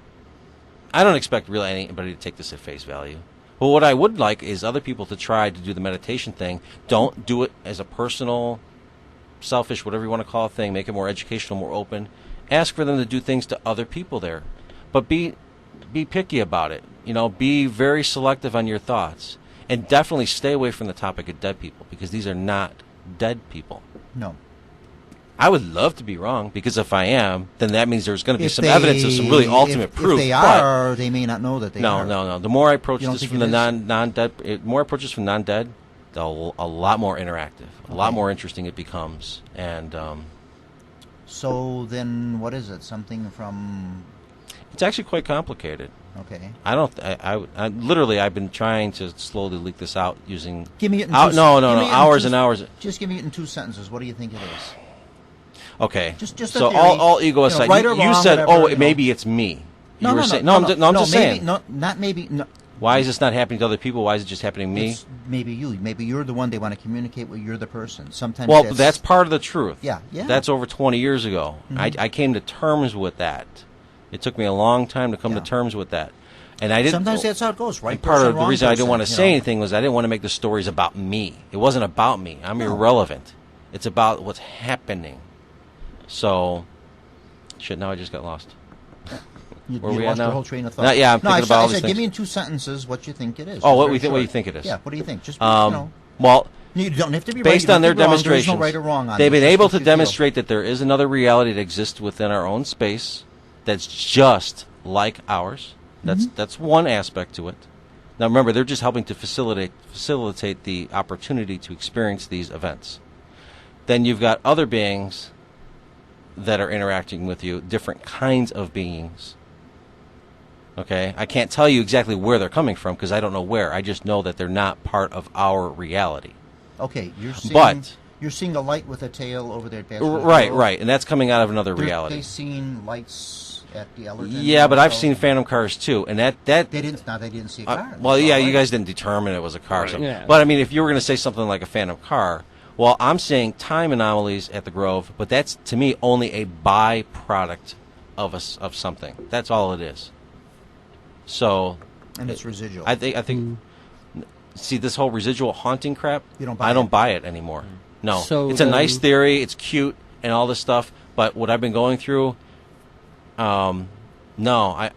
I don't expect really anybody to take this at face value. But what I would like is other people to try to do the meditation thing. Don't do it as a personal, selfish, whatever you want to call it thing. Make it more educational, more open. Ask for them to do things to other people there. But be picky about it. Be very selective on your thoughts. And definitely stay away from the topic of dead people, because these are not dead people. No. I would love to be wrong, because if I am, then that means there's going to be some evidence of some really ultimate proof. If they are, they may not know that they are. No. The more I approach this from the non-dead, more I approach this from non-dead, a lot more interactive, a lot more interesting it becomes. And so then, what is it? Something from? It's actually quite complicated. Okay. I literally, I've been trying to slowly leak this out using. Give me it. Hours and hours. Just give me it in 2 sentences. What do you think it is? Okay. Just so all ego aside, right or you wrong, said, whatever, maybe it's me. No, I'm just saying. No, not maybe. No. Why is this not happening to other people? Why is it just happening to me? It's maybe you. Maybe you're the one they want to communicate with. You're the person. Sometimes. Well, that's part of the truth. Yeah. That's over 20 years ago. Mm-hmm. I came to terms with that. It took me a long time to come to terms with that. And I didn't. Sometimes that's how it goes, right? Part of the reason I didn't want to say anything was I didn't want to make the stories about me. It wasn't about me. I'm irrelevant. It's about what's happening. So, now I just got lost. You lost your whole train of thought. I'm thinking about all these things. Give me in 2 sentences what you think it is. Oh, what do you think it is? Yeah, what do you think? Just, well, you don't have to be based on their demonstrations, there's no right or wrong on they've been able to feel. demonstrate that there is another reality that exists within our own space that's just like ours. That's one aspect to it. Now remember, they're just helping to facilitate the opportunity to experience these events. Then you've got other beings that are interacting with you, different kinds of beings. Okay? I can't tell you exactly where they're coming from because I don't know where. I just know that they're not part of our reality. Okay, But you're seeing a light with a tail over there at Bachelor right, Grove. right, and that's coming out of another reality. They've seen lights at the Ellerton. Yeah, but I've also. seen phantom cars too, and that They didn't see a car. well, They yeah, saw you light. guys didn't determine it was a car. Right. So. Yeah. But I mean, if you were going to say something like a phantom car, well, I'm saying time anomalies at the Grove, but that's to me only a byproduct of something. That's all it is. So, And it's residual. I think. See, this whole residual haunting crap. You don't buy I don't it? buy it anymore. No, So it's a nice then- theory. It's cute and all this stuff. But what I've been going through, no,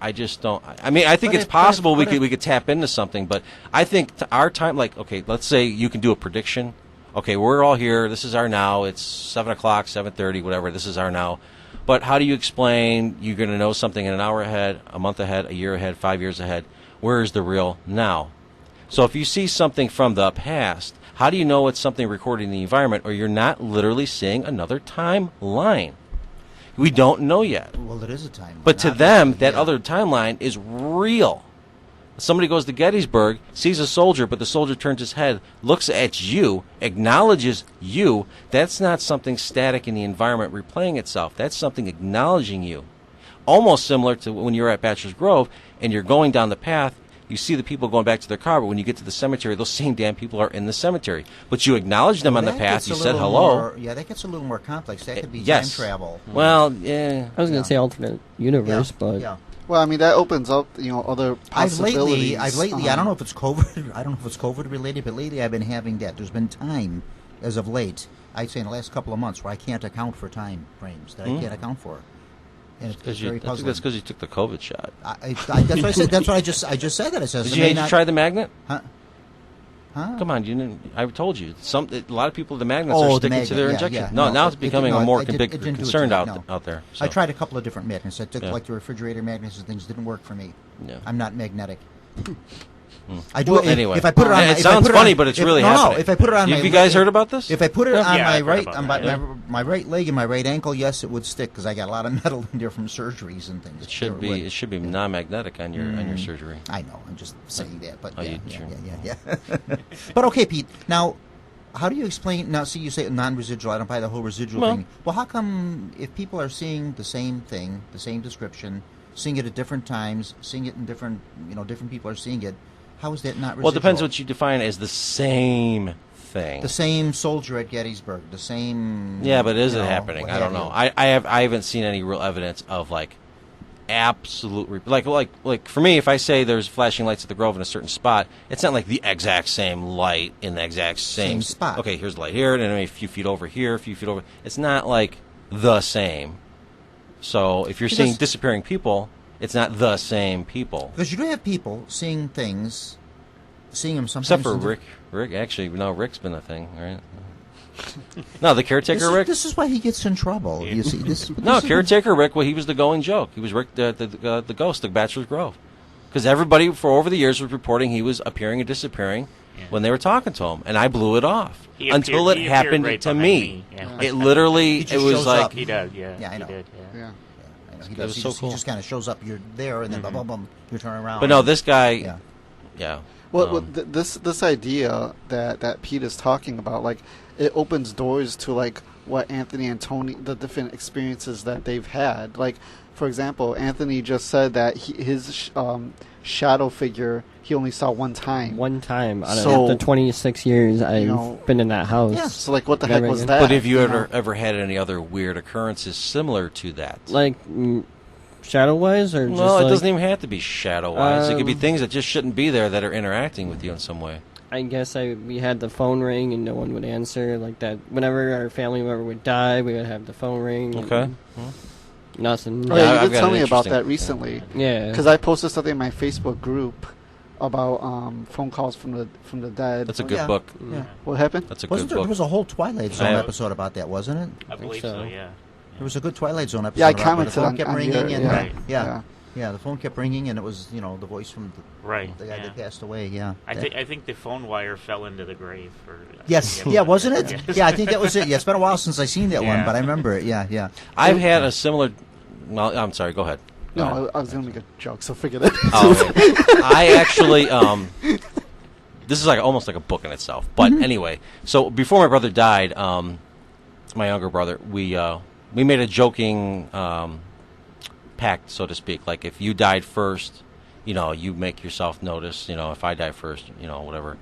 I just don't. I mean, I think But it's if- possible but if- we could tap into something. But I think to our time, like, okay, let's say you can do a prediction. Okay, we're all here. This is our now. It's 7:00, 7:30, whatever. This is our now. But how do you explain you're going to know something in an hour ahead, a month ahead, a year ahead, 5 years ahead? Where is the real now? So if you see something from the past, how do you know it's something recorded in the environment, or you're not literally seeing another timeline? We don't know yet. Well, it is a time. But to them, obviously, that yeah. other timeline is real. Somebody goes to Gettysburg, sees a soldier, but the soldier turns his head, looks at you, acknowledges you. That's not something static in the environment replaying itself. That's something acknowledging you. Almost similar to when you're at Bachelor's Grove and you're going down the path, you see the people going back to their car, but when you get to the cemetery, those same damn people are in the cemetery. But you acknowledge them on the That path, gets you a said little hello. more- yeah, that gets a little more complex. That could be Yes. time travel. Well, yeah. I was going Yeah. to say alternate universe, but yeah. Well, I mean that opens up, other possibilities. I've lately. I don't know if it's COVID. I don't know if it's COVID related, but lately I've been having that. There's been time, as of late, I'd say in the last couple of months, where I can't account for time frames that I can't account for, and it's very I think puzzling. that's because you took the COVID shot. That's what I said. That's what I just said that. It says. Did you try the magnet? Huh? Come on, you didn't. I told you. A lot of people, the magnets Oh, are the sticking to magnet, their yeah, injection. yeah. No, No, now it's it becoming didn't- a no, more it didn't do it concern to me, out no. out there. I So. tried a couple of different magnets. I took Yeah. like the refrigerator magnets and things. Didn't work for me. Yeah. I'm not magnetic. I do. Well, if, anyway. if I put it on, It if I sounds put it funny, on- but it's if- really no, happening. No, if I put it on, Have my you guys leg- heard about this? If I put it on Yeah, my I've heard right, about on that, my right leg and my right ankle, yes, it would stick because I got a lot of metal in there from surgeries and things. It should be. It should be non-magnetic on your surgery. I know. I'm just saying that, but Oh, yeah, sure. yeah. But okay, Pete. Now, how do you explain? Now, see, you say non-residual. I don't buy the whole residual Well- thing. Well, how come if people are seeing the same thing, the same description, seeing it at different times, seeing it in different, different people are seeing it? How is that not residual? Well, it depends what you define as the same thing. The same soldier at Gettysburg, the same. Yeah, but is you it know, happening? what I don't have know. you. I haven't seen any real evidence of like absolute like for me, if I say there's flashing lights at the Grove in a certain spot, it's not like the exact same light in the exact same spot. Okay, here's the light here, and then a few feet over here, a few feet over. It's not like the same. So if you're seeing Because- disappearing people, it's not the same people. Because you do have people seeing things, seeing them sometimes. Except for in Rick. Rick, actually, no, Rick's been a thing, right? No, the caretaker This is, Rick. this is why he gets in trouble. You see, this. No, this is- caretaker Rick. Well, he was the going joke. He was Rick, the ghost, the Bachelor's Grove, because everybody for over the years was reporting he was appearing and disappearing when they were talking to him, and I blew it off He until appeared- it he appeared happened right to behind me. me, yeah. It literally, He it just was shows like up. He does, yeah. Yeah, I He know. did, yeah. Yeah. I know, he That was does. so He cool. just kind of shows up. You're there, and then boom, boom, boom, you turn around. But no, this guy, Yeah. yeah. Well, this idea that Pete is talking about, like, it opens doors to like what Anthony and Tony, the different experiences that they've had. Like, for example, Anthony just said that his shadow figure he only saw one time. one time out So- of the 26 years I've know, been in that house. Yeah. So like, what the heck Never was again. that? But have you know? ever had any other weird occurrences similar to that? Like, shadow-wise, or just Well, it like, doesn't even have to be shadow-wise. It could be Um, things that just shouldn't be there that are interacting with you in some way. I guess we had the phone ring and no one would answer. Like that, whenever our family member would die, we would have the phone ring. and Okay. Nothing. Oh, Yeah, yeah, you I've did got tell an me about interesting- that recently. Yeah. Because I posted something in my Facebook group about phone calls from the dead. That's a good yeah. book. Yeah. What happened? That's a Wasn't good there book. was a whole Twilight Zone I have- episode about that, wasn't it? I believe so. so, yeah. There was a good Twilight Zone episode. Yeah, I about where the commented phone on kept your- ringing and Right. yeah. Yeah, the phone kept ringing, and it was, the voice from Right. the guy yeah. that passed away. Yeah. I think the phone wire fell into the grave. Yes. Yeah, wasn't it? Yes. Yeah, I think that was it. Yeah, it's been a while since I seen that one, Yeah. but I remember it. Yeah, yeah. I've had a similar. Well, I'm sorry. Go ahead. Go ahead. No, I was gonna make a joke, so forget it. Oh, okay. I actually, this is like almost like a book in itself. But anyway, so before my brother died, my younger brother, we made a joking pact, so to speak. Like if you died first, you make yourself notice. If I die first, whatever.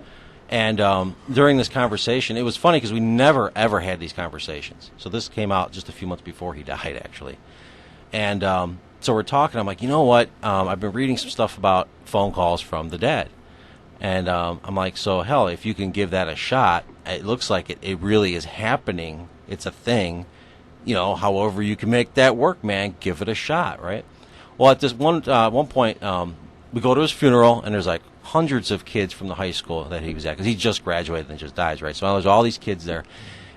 And during this conversation, it was funny because we never ever had these conversations. So this came out just a few months before he died, actually. And so we're talking. I'm like, you know what? I've been reading some stuff about phone calls from the dead. And I'm like, so hell, if you can give that a shot, it looks like it really is happening. It's a thing. However you can make that work, man, give it a shot, right? Well, at this one point, we go to his funeral, and there's like hundreds of kids from the high school that he was at, because he just graduated and just dies, right? So there's all these kids there.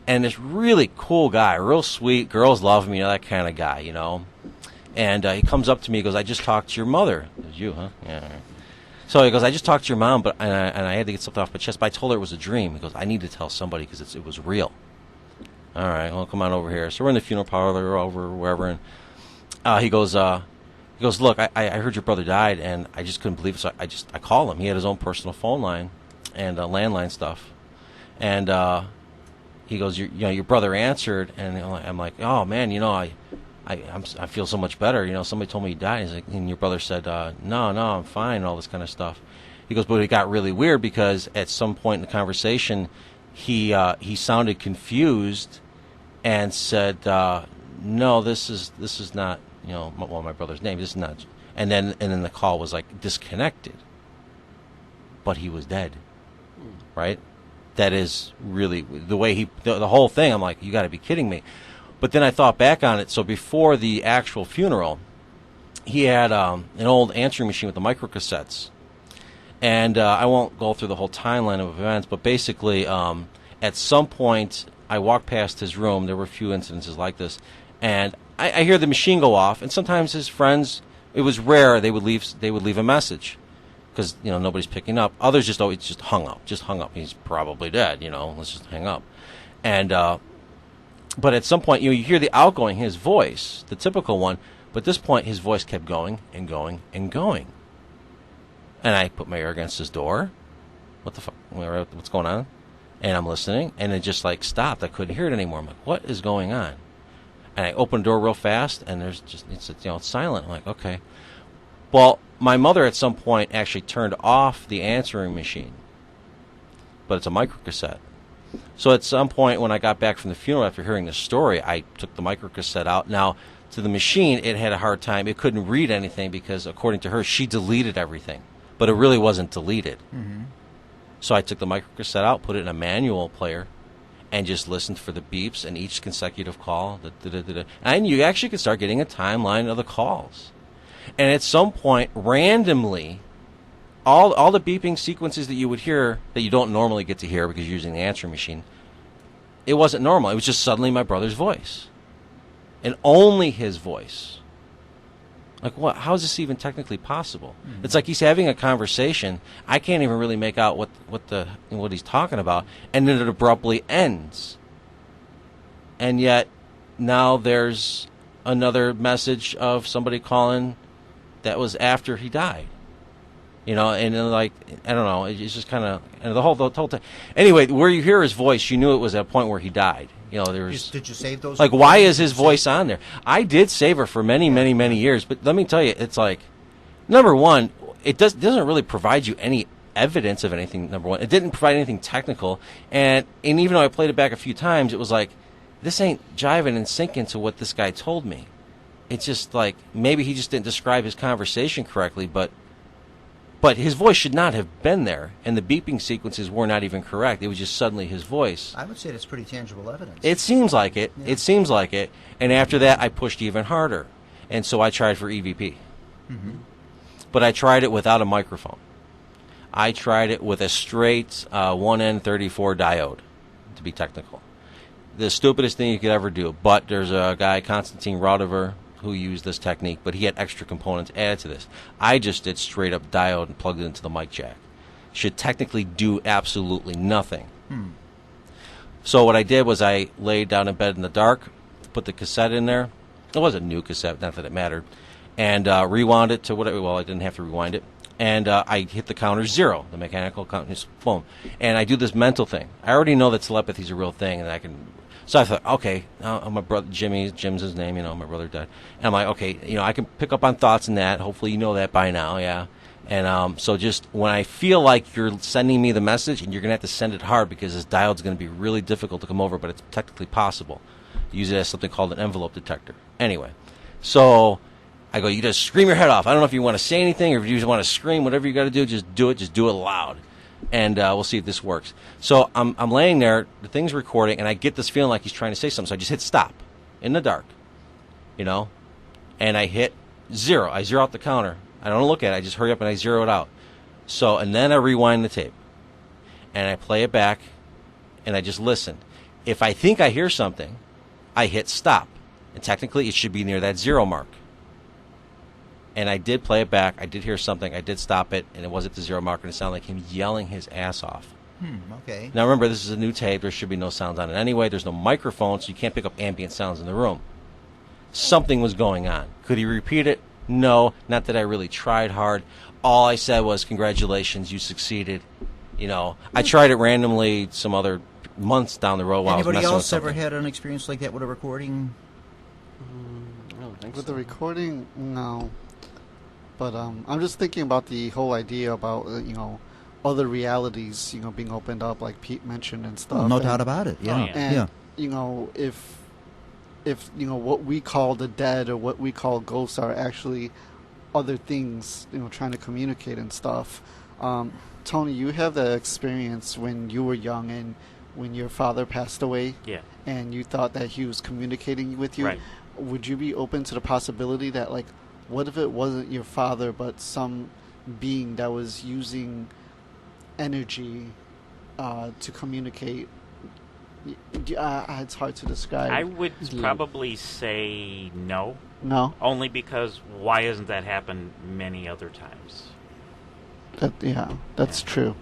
And this really cool guy, real sweet, girls love him, that kind of guy, And he comes up to me, he goes, I just talked to your mother. It was you, huh? Yeah. All right. So he goes, I just talked to your mom, and I had to get something off my chest, but I told her it was a dream. He goes, I need to tell somebody because it was real. All right, well, come on over here. So we're in the funeral parlor over wherever, and he goes, look, I heard your brother died, and I just couldn't believe it. So I called him. He had his own personal phone line and landline stuff, and he goes, your brother answered, and I'm like, oh man, I feel so much better. Somebody told me he died. He's like, and your brother said, no, I'm fine, and all this kind of stuff. He goes, but it got really weird because at some point in the conversation, he sounded confused and said, no, this is not, my brother's name. This is not. And then the call was like disconnected. But he was dead, right? That is really the way the whole thing. I'm like, you got to be kidding me. But then I thought back on it. So before the actual funeral, he had an old answering machine with the microcassettes. And I won't go through the whole timeline of events, but basically at some point I walked past his room. There were a few incidences like this. And I hear the machine go off. And sometimes his friends, it was rare, they would leave a message because, nobody's picking up. Others just hung up. He's probably dead, let's just hang up. And but at some point, you hear the outgoing, his voice, the typical one. But at this point, his voice kept going and going and going. And I put my ear against his door. What the fuck? What's going on? And I'm listening, and it just stopped. I couldn't hear it anymore. I'm like, what is going on? And I opened the door real fast, and there's it's silent. I'm like, okay. Well, my mother at some point actually turned off the answering machine, but it's a microcassette. So at some point when I got back from the funeral after hearing the story, I took the microcassette out. Now, to the machine, it had a hard time. It couldn't read anything because, according to her, she deleted everything. But it really wasn't deleted. Mm-hmm. So I took the microcassette out, put it in a manual player, and just listened for the beeps and each consecutive call. And you actually could start getting a timeline of the calls. And at some point, randomly, all the beeping sequences that you would hear that you don't normally get to hear because you're using the answering machine, it wasn't normal. It was just suddenly my brother's voice. And only his voice. Like, what? How is this even technically possible? Mm-hmm. It's like he's having a conversation. I can't even really make out what he's talking about, and then it abruptly ends. And yet, now there's another message of somebody calling that was after he died. And then, I don't know. It's just kind of the whole time. Anyway, where you hear his voice, you knew it was at a point where he died. Did you save those? Why is his voice on there? I did save her for many, many, many years, but let me tell you, it's number one, it doesn't really provide you any evidence of anything. Number one, it didn't provide anything technical, and even though I played it back a few times, it was this ain't jiving and syncing to what this guy told me. It's just maybe he just didn't describe his conversation correctly, but his voice should not have been there, and the beeping sequences were not even correct. It was just suddenly his voice. I would say that's pretty tangible evidence. It seems like it. Yeah. It seems like it. And after that, I pushed even harder. And so I tried for EVP. Mm-hmm. But I tried it without a microphone. I tried it with a straight 1N34 diode, to be technical. The stupidest thing you could ever do. But there's a guy, Konstantin Radover, who used this technique, but he had extra components added to this. I just did straight up diode and plugged it into the mic jack. Should technically do absolutely nothing. So what I did was I laid down in bed in the dark, put the cassette in there. It was a new cassette, not that it mattered, and rewound it to whatever. Well, I didn't have to rewind it. And I hit the counter 0, the mechanical counter, just boom. And I do this mental thing. I already know that telepathy is a real thing, and I can. So I thought, okay, my brother Jim's his name, my brother died. And I'm like, okay, I can pick up on thoughts in that. Hopefully you know that by now, yeah. And so just when I feel like you're sending me the message, and you're going to have to send it hard because this diode's going to be really difficult to come over, but it's technically possible. Use it as something called an envelope detector. Anyway, so I go, you just scream your head off. I don't know if you want to say anything or if you just want to scream. Whatever you got to do, just do it. Just do it loud. And we'll see if this works. So I'm laying there, the thing's recording, and I get this feeling like he's trying to say something. So I just hit stop in the dark, and I hit 0. I zero out the counter. I don't look at it. I just hurry up and I zero it out. So, and then I rewind the tape, and I play it back, and I just listen. If I think I hear something, I hit stop. And technically, it should be near that 0 mark. And I did play it back. I did hear something. I did stop it, and it was at the 0 mark, and it sounded like him yelling his ass off. Okay. Now, remember, this is a new tape. There should be no sounds on it anyway. There's no microphone, so you can't pick up ambient sounds in the room. Something was going on. Could he repeat it? No. Not that I really tried hard. All I said was, congratulations, you succeeded. I tried it randomly some other months down the road while Anybody I was messing else with ever something. had an experience like that with a recording? I don't think With so. the recording, no. But I'm just thinking about the whole idea about other realities being opened up, like Pete mentioned and stuff. Oh, no and, doubt about it. Yeah. And yeah. if what we call the dead or what we call ghosts are actually other things, trying to communicate and stuff. Tony, you have the experience when you were young and when your father passed away. Yeah. And you thought that he was communicating with you. Right. Would you be open to the possibility that, like, what if it wasn't your father but some being that was using energy to communicate? It's hard to describe. I would probably say no. No? Only because why hasn't that happened many other times? That's true.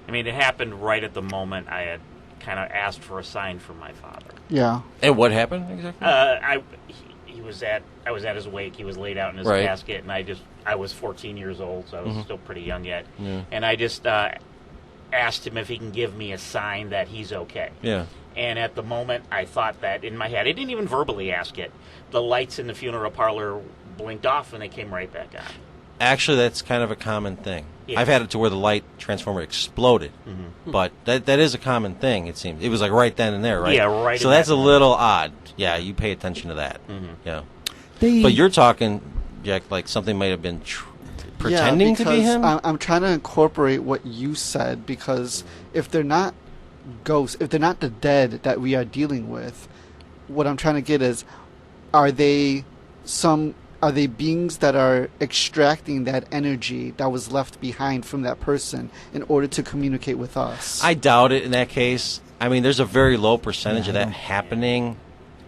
I mean, it happened right at the moment I had kind of asked for a sign from my father. Yeah. And what happened exactly? I was at his wake. He was laid out in his Right. casket, and I was 14 years old, so I was still pretty young yet. Yeah. And I just asked him if he can give me a sign that he's okay. Yeah. And at the moment, I thought that in my head. I didn't even verbally ask it. The lights in the funeral parlor blinked off, and they came right back on. Actually, that's kind of a common thing. Yeah. I've had it to where the light transformer exploded, but that is a common thing, it seems. It was like right then and there, right? Yeah, right So in that's that a moment. little odd. Yeah, you pay attention to that. Yeah. They, But you're talking, Jack, like something might have been pretending to be him? I'm trying to incorporate what you said, because if they're not ghosts, if they're not the dead that we are dealing with, what I'm trying to get is, are they beings that are extracting that energy that was left behind from that person in order to communicate with us? I doubt it in that case. I mean, there's a very low percentage of that happening.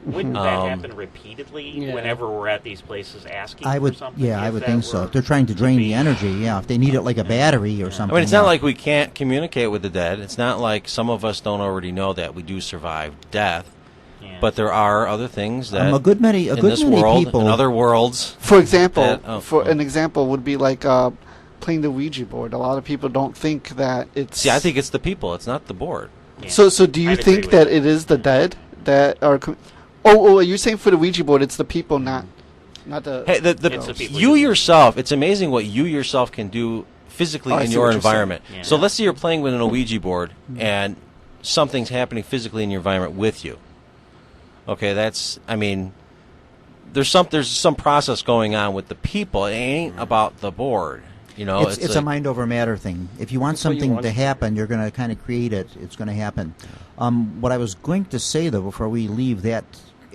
Wouldn't that happen repeatedly whenever we're at these places asking I would, for something? yeah, I If would that think so. were If they're trying to drain be- the energy, yeah. If they need it like a battery or something. I mean, it's yeah. not like we can't communicate with the dead. It's not like some of us don't already know that we do survive death. Yeah. But there are other things that a good many in this world, people. in other worlds. For example, That- an example would be like playing the Ouija board. A lot of people don't think that it's. See, I think it's the people. It's not the board. Yeah. So do you I'd agree think with that it is the dead that are? You're saying for the Ouija board, it's the people, not the. Hey, It's the people you using it. yourself, it's amazing what you yourself can do physically I in see your what you're saying. environment. Yeah. So let's say you're playing with an Ouija board and something's happening physically in your environment with you. Okay, there's some process going on with the people. It ain't about the board. You know, It's a mind over matter thing. If you want That's what you something want to it to happen, you're going to kind of create it. It's going to happen. What I was going to say, though, before we leave that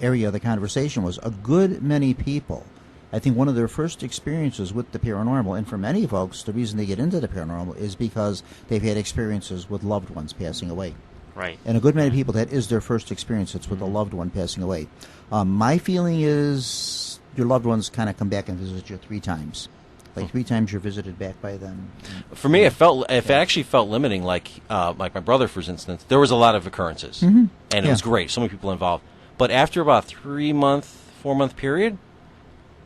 area of the conversation, was a good many people, I think one of their first experiences with the paranormal, and for many folks, the reason they get into the paranormal is because they've had experiences with loved ones passing away. Right. And a good many people, that is their first experience. It's with a loved one passing away. My feeling is your loved ones kind of come back and visit you 3 times. Like 3 times you're visited back by them. For me, it actually felt limiting. Like my brother, for instance, there was a lot of occurrences, Mm-hmm. and it was great. So many people involved. But after about 4-month period,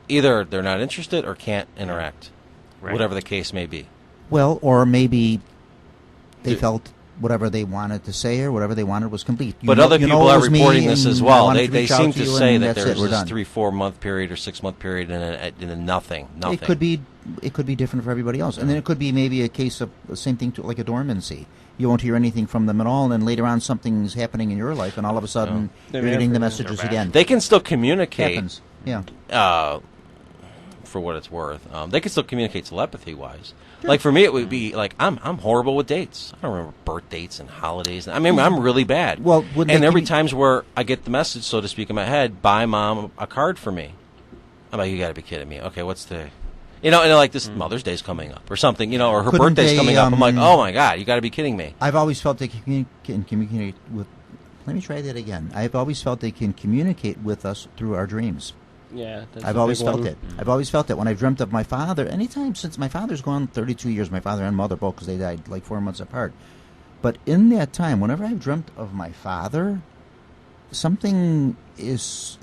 either they're not interested or can't interact, whatever the case may be. Well, or maybe they felt whatever they wanted to say or whatever they wanted was complete. But other people are reporting this as well. They reach out seem to to you say and that that's there's it, we're this done. 3-4 month period or 6 month period and then nothing. It could be different for everybody else, and then it could be maybe a case of the same thing like a dormancy. You won't hear anything from them at all, and then later on something's happening in your life, and all of a sudden you're getting the messages again. They can still communicate. Happens. Yeah. For what it's worth, they can still communicate telepathy-wise. Sure. Like for me, it would be like I'm horrible with dates. I don't remember birth dates and holidays. I mean, I'm really bad. Well, and every times where I get the message, so to speak, in my head, buy mom a card for me. I'm like, you got to be kidding me. Okay, what's the, and like this Mother's Day's coming up or something, or her birthday's coming up. I'm like, oh my God, you got to be kidding me. I've always felt they can communicate with. Let me try that again. I've always felt they can communicate with us through our dreams. Yeah, that's I've always felt it. I've always felt it. When I've dreamt of my father, anytime since my father's gone 32 years, my father and mother both, because they died like 4 months apart. But in that time, whenever I've dreamt of my father, something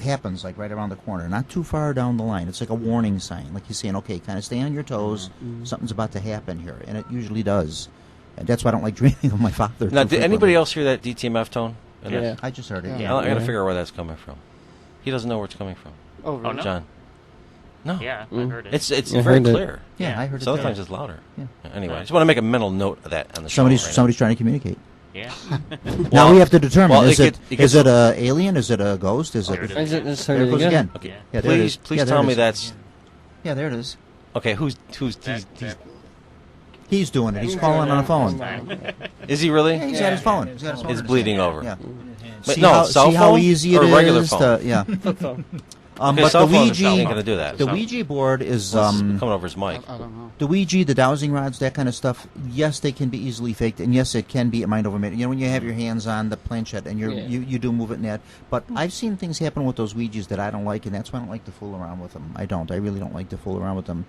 happens like right around the corner, not too far down the line. It's like a warning sign, like he's saying, okay, kind of stay on your toes. Something's about to happen here, and it usually does. And that's why I don't like dreaming of my father. Now, did anybody else hear that DTMF tone? Yeah. I just heard it. I got to figure out where that's coming from. He doesn't know where it's coming from. Oh, really? no? John. No. Yeah, I heard it. It's I very heard it. clear. Yeah, I heard it. Sometimes it's louder. Yeah. Anyway, I just want to make a mental note of that on the show. Somebody's trying to communicate. Yeah. Now we have to determine: is it gets an alien? Is it a ghost? Is it? There it Is it There it goes again. Okay. Yeah, there it is. Please Yeah, there tell it me is. that's Yeah, there it is. okay. Who's He's doing it. He's calling on a phone. is he really? Yeah, he's got his phone. He's got his phone. It's bleeding over. Yeah. But See no, how, cell see how phone easy it or is regular phone? to yeah. Okay, but cell the phone is not Ouija, going to do that. the Ouija board is coming over his mic. I don't know. the Ouija, the dowsing rods, that kind of stuff. Yes, they can be easily faked, and yes, it can be a mind over matter. When you have your hands on the planchette and you do move it in that. But I've seen things happen with those Ouijas that I don't like, and that's why I don't like to fool around with them. I really don't like to fool around with them.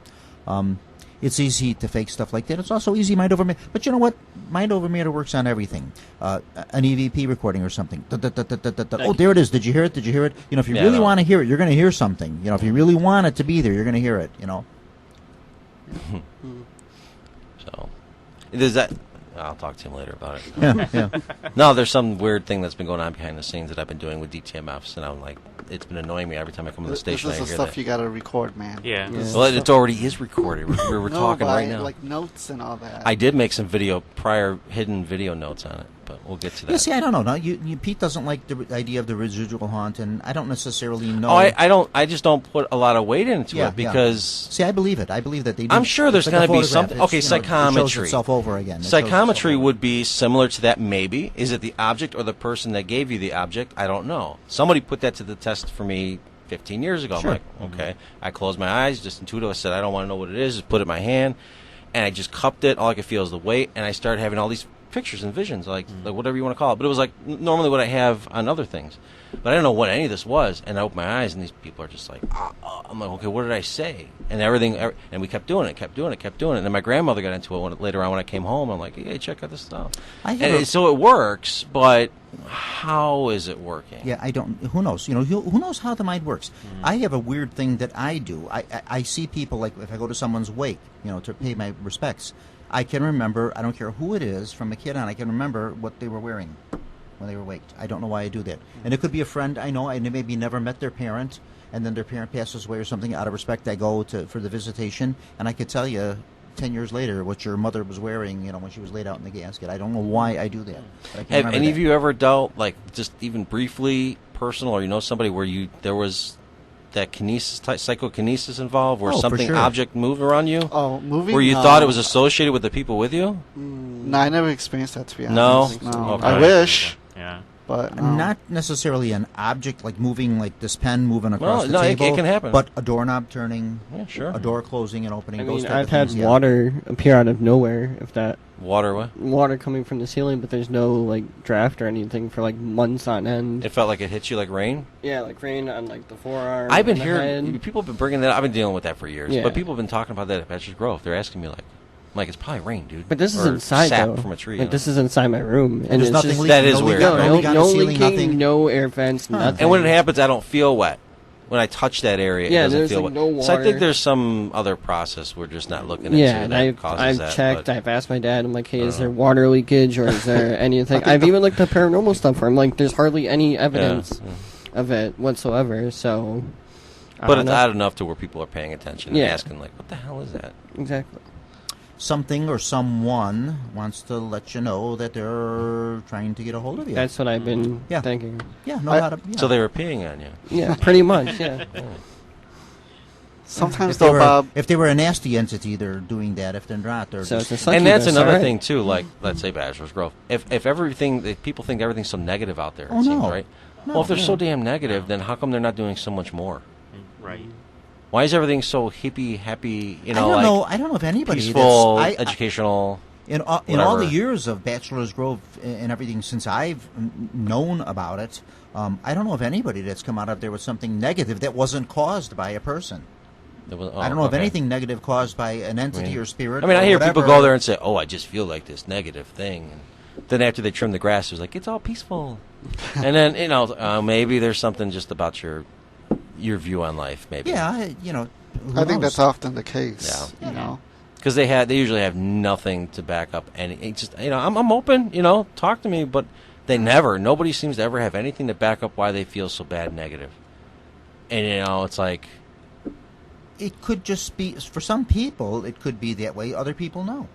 It's easy to fake stuff like that. It's also easy mind over matter. But you know what? Mind over matter works on everything. An EVP recording or something. Oh, there it is. Did you hear it? Did you hear it? If you really want to hear it, you're going to hear something. If you really want it to be there, you're going to hear it. So, does that? I'll talk to him later about it. Yeah. No, there's some weird thing that's been going on behind the scenes that I've been doing with DTMFs, and I'm like, it's been annoying me every time I come to the station. This is the stuff you gotta record, man. Yeah. Well, it already is recorded. We're talking right now. Like notes and all that. I did make some prior hidden video notes on it, but we'll get to that. Yeah, see, I don't know. No, Pete doesn't like the idea of the residual haunt, and I don't necessarily know. Oh, I don't. I just don't put a lot of weight into it because. See, I believe it. I believe that they do. I'm sure there's going to be something. Okay, It psychometry. shows itself over again. Psychometry would be similar to that, maybe. Is it the object or the person that gave you the object? I don't know. Somebody put that to the test for me 15 years ago. Sure. I'm like, okay. I closed my eyes, just intuitive. I said, I don't want to know what it is. Just put it in my hand, and I just cupped it. All I could feel is the weight, and I started having all these pictures and visions, like whatever you want to call it. But it was like normally what I have on other things. But I didn't know what any of this was, and I opened my eyes, and these people are just like, I'm like, okay, what did I say? And and we kept doing it. And then my grandmother got into it later on when I came home. I'm like, hey, check out this stuff. So it works, but how is it working? Yeah, I don't. Who knows? Who knows how the mind works? I have a weird thing that I do. I see people, like if I go to someone's wake, to pay my respects. I can remember. I don't care who it is, from a kid on. I can remember what they were wearing when they were waked. I don't know why I do that. And it could be a friend I know. I maybe never met their parent, and then their parent passes away or something. Out of respect, I go for the visitation, and I could tell you 10 years later what your mother was wearing, when she was laid out in the casket. I don't know why I do that. But I can Have any of you ever dealt, like, just even briefly, personal, or somebody where there was that psychokinesis involved, where something object moved around you? Oh, moving. Where you thought it was associated with the people with you? No, I never experienced that, to be No? honest. No. Okay. I wish. Yeah. but Not necessarily an object like moving, like this pen moving across the no, table. it can happen. But a doorknob turning, Yeah, sure. a door closing and opening. I those mean, type I've of had things, yeah. water appear out of nowhere. If that Water, what? water coming from the ceiling, but there's no like draft or anything for like months on end. It felt like it hit you like rain? Yeah, like rain on like the forearm. I've been on the hearing, head. people have been bringing that up. I've been dealing with that for years. Yeah. But people have been talking about that at Bachelor's Grove. They're asking me, like, it's probably rain, dude. But this is Or inside sap though. from a tree. Like, this is inside my room, and There's it's nothing just leaking. That is no weird. leak- no, no no, leak on no the ceiling, leaking, nothing. no air vents, nothing. And when it happens, I don't feel wet. When I touch that area, Yeah, it doesn't there's, feel like, wet. no So I think water. there's some other process we're just not looking into Yeah, and that causes I've that. checked. but- I've asked my dad. I'm like, hey, is there water leakage or is there anything? I've even looked at paranormal stuff where I'm like, there's hardly any evidence of it whatsoever. So, I But don't it's know. odd enough to where people are paying attention Yeah. and asking, like, what the hell is that? Exactly. Something or someone wants to let you know that they're trying to get a hold of you. That's what I've been Yeah. thinking. yeah, know how to. Yeah. So they were peeing on you. Yeah, pretty much. Yeah. sometimes if they though, were, Bob. if they were a nasty entity, they're doing that. If they're not, they're So just, it's a And that's succubus, another alright. thing, too, like, let's say Bachelor's Grove. If people think everything's so negative out there, it Oh, seems, no. right? No, well, if they're no. so damn negative, then how come they're not doing so much more? Right. Why is everything so hippie, happy, I don't know. I don't know if anybody peaceful, that's educational? in all whatever. the years of Bachelor's Grove and everything since I've known about it. I don't know of anybody that's come out of there with something negative that wasn't caused by a person. I don't know of anything negative caused by an entity or spirit. I mean, I or hear whatever. people go there and say, "Oh, I just feel like this negative thing." And then after they trim the grass, it's like it's all peaceful. And then maybe there's something just about your view on life. Maybe Yeah, who I think knows? that's often the case. Yeah. You know. because they usually have nothing to back up any. Just I'm open. Talk to me, but nobody seems to ever have anything to back up why they feel so bad, negative. And it's like. It could just be for some people. It could be that way. Other people no.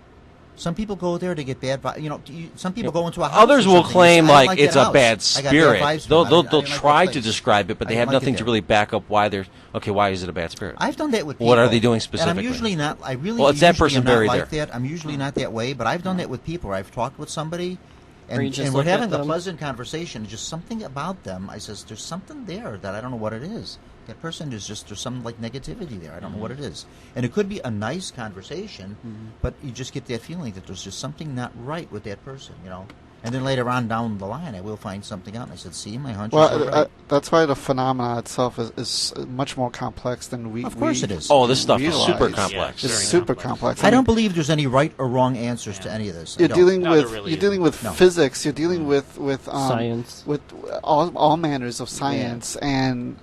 Some people go there to get bad vibes. Some people go into a house. Others or will something and claim say, "I don't like that it's a house. bad I got bad spirit. vibes from They'll it. I didn't they'll like that try to place. describe it, but they I have didn't like nothing it to there." really back up why they're okay. Why is it a bad spirit? I've done that with people. What are they doing And specifically? I'm usually not. I really. Well, it's that usually person am not buried like there. that. I'm usually not that way, but I've done that with people. Where I've talked with somebody, Or you and, just and we're look at having a them. pleasant conversation. Just something about them. I says, "There's something there that I don't know what it is." That person is just there's some like negativity there. I don't know what it is, and it could be a nice conversation, but you just get that feeling that there's just something not right with that person, And then later on down the line, I will find something out. And I said, "See, my hunch is Well, right." that's why the phenomena itself is much more complex than we. Of course we it is. Oh, this stuff is realize. super Yeah, complex. It's very super complex. complex. I mean, don't believe there's any right or wrong answers to any of this. I You're don't. dealing No, there with really you're dealing with No. physics. You're dealing with Science. with all manners of science, and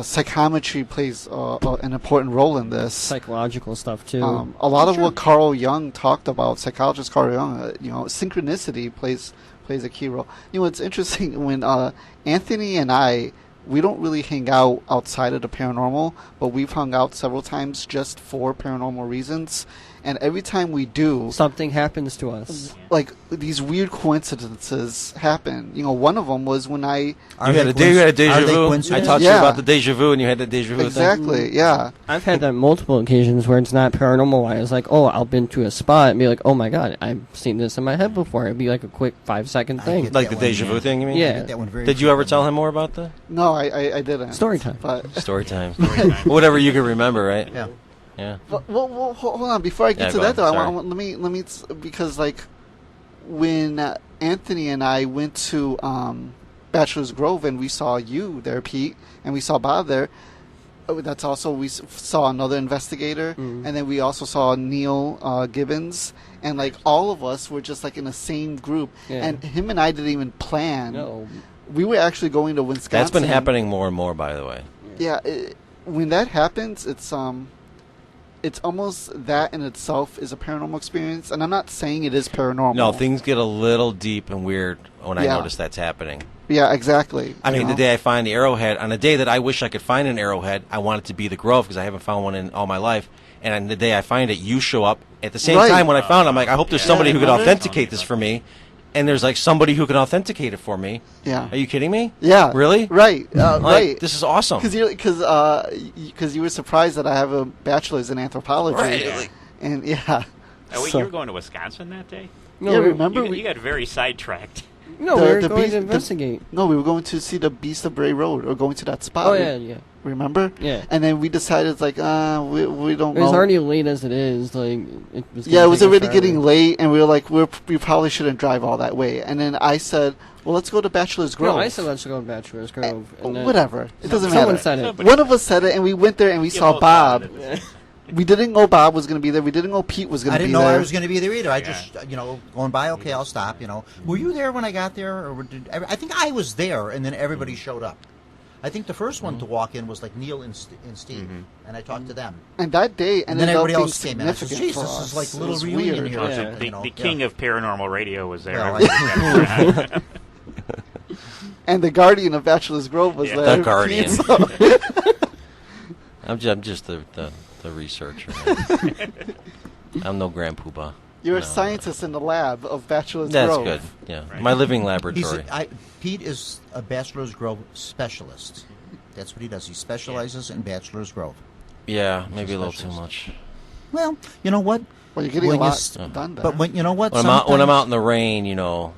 psychometry plays an important role in this. Psychological stuff too. A lot of what Carl Jung talked about, psychologist Carl Jung, synchronicity plays a key role. It's interesting when Anthony and I, we don't really hang out outside of the paranormal, but we've hung out several times just for paranormal reasons. And every time we do, Something happens to us. like these weird coincidences happen. One of them was when I You had a deja vu. I taught you Yeah. about the deja vu, and you had the deja vu. exactly, yeah. I've had that multiple occasions where it's not paranormal wise. Like, I'll been to a spot and be like, oh my god, I've seen this in my head before. It'd be like a quick 5-second I thing. get Like that the one, deja yeah. vu thing, you mean? Yeah. I get that one very Did you ever frequently. tell him more about that? No, I didn't. Story time. But Story time. Story time. Whatever you can remember, right? Yeah. Yeah. well, hold on. Before I get Yeah, to go that, though, on. I want let me because when Anthony and I went to Bachelor's Grove and we saw you there, Pete, and we saw Bob there. That's also we saw another investigator, and then we also saw Neil Gibbons, and all of us were just in the same group, Yeah. and him and I didn't even plan. No. We were actually going to Wisconsin. That's been happening more and more, by the way. Yeah, when that happens, it's almost that in itself is a paranormal experience, and I'm not saying it is paranormal. No, things get a little deep and weird when I Yeah. notice that's happening. Yeah, exactly. I mean, you the know? day I find the arrowhead, on a day that I wish I could find an arrowhead, I want it to be the Grove because I haven't found one in all my life. And on the day I find it, you show up at the same Right. time when I found it. I'm like, I hope there's Yeah. somebody who could Remember? authenticate this for me. And there's somebody who can authenticate it for me. Yeah. Are you kidding me? Yeah. Really? Right. Like, Right. This is awesome. Because you were surprised that I have a bachelor's in anthropology. Right. Yeah. And yeah. Oh, wait, So- you were going to Wisconsin that day? No, yeah, we- remember You got very sidetracked. No, we were going to investigate. No, we were going to see the Beast of Bray Road, or going to that spot. Oh, yeah. Remember? Yeah. And then we decided, like, we don't know. It was already late as it is. Like, it was. Yeah, it was already getting late, and we were like, we probably shouldn't drive all that way. And then I said, well, let's go to Bachelor's Grove. No, I said let's go to Bachelor's Grove. And whatever. It doesn't someone matter. said it. One of us said it, and we went there, and we saw Bob. Yeah. We didn't know Bob was going to be there. We didn't know Pete was going to be there. I didn't know I was going to be there either. I just, going by, okay, I'll stop, Were you there when I got there? Or I think I was there, and then everybody showed up. I think the first one to walk in was like Neil and Steve, and I talked to them. And that day and then everybody else being came in. I said, significant "Jeez, for this us. is like a little It was reunion weird. here." Also, the king of Paranormal Radio was there. Well, And the guardian of Bachelor's Grove was there. The guardian. So- I'm just the researcher. I'm no Grand Poobah. You're a No. scientist in the lab of Bachelor's That's Grove. good. Yeah, Right. my living laboratory. Pete is a Bachelor's Grove specialist. That's what he does. He specializes in Bachelor's Grove. Yeah, maybe a little too much. Well, you know what? Well, you're getting When a you lot s- done there. But when you know what? When I'm out Sometimes- in the rain,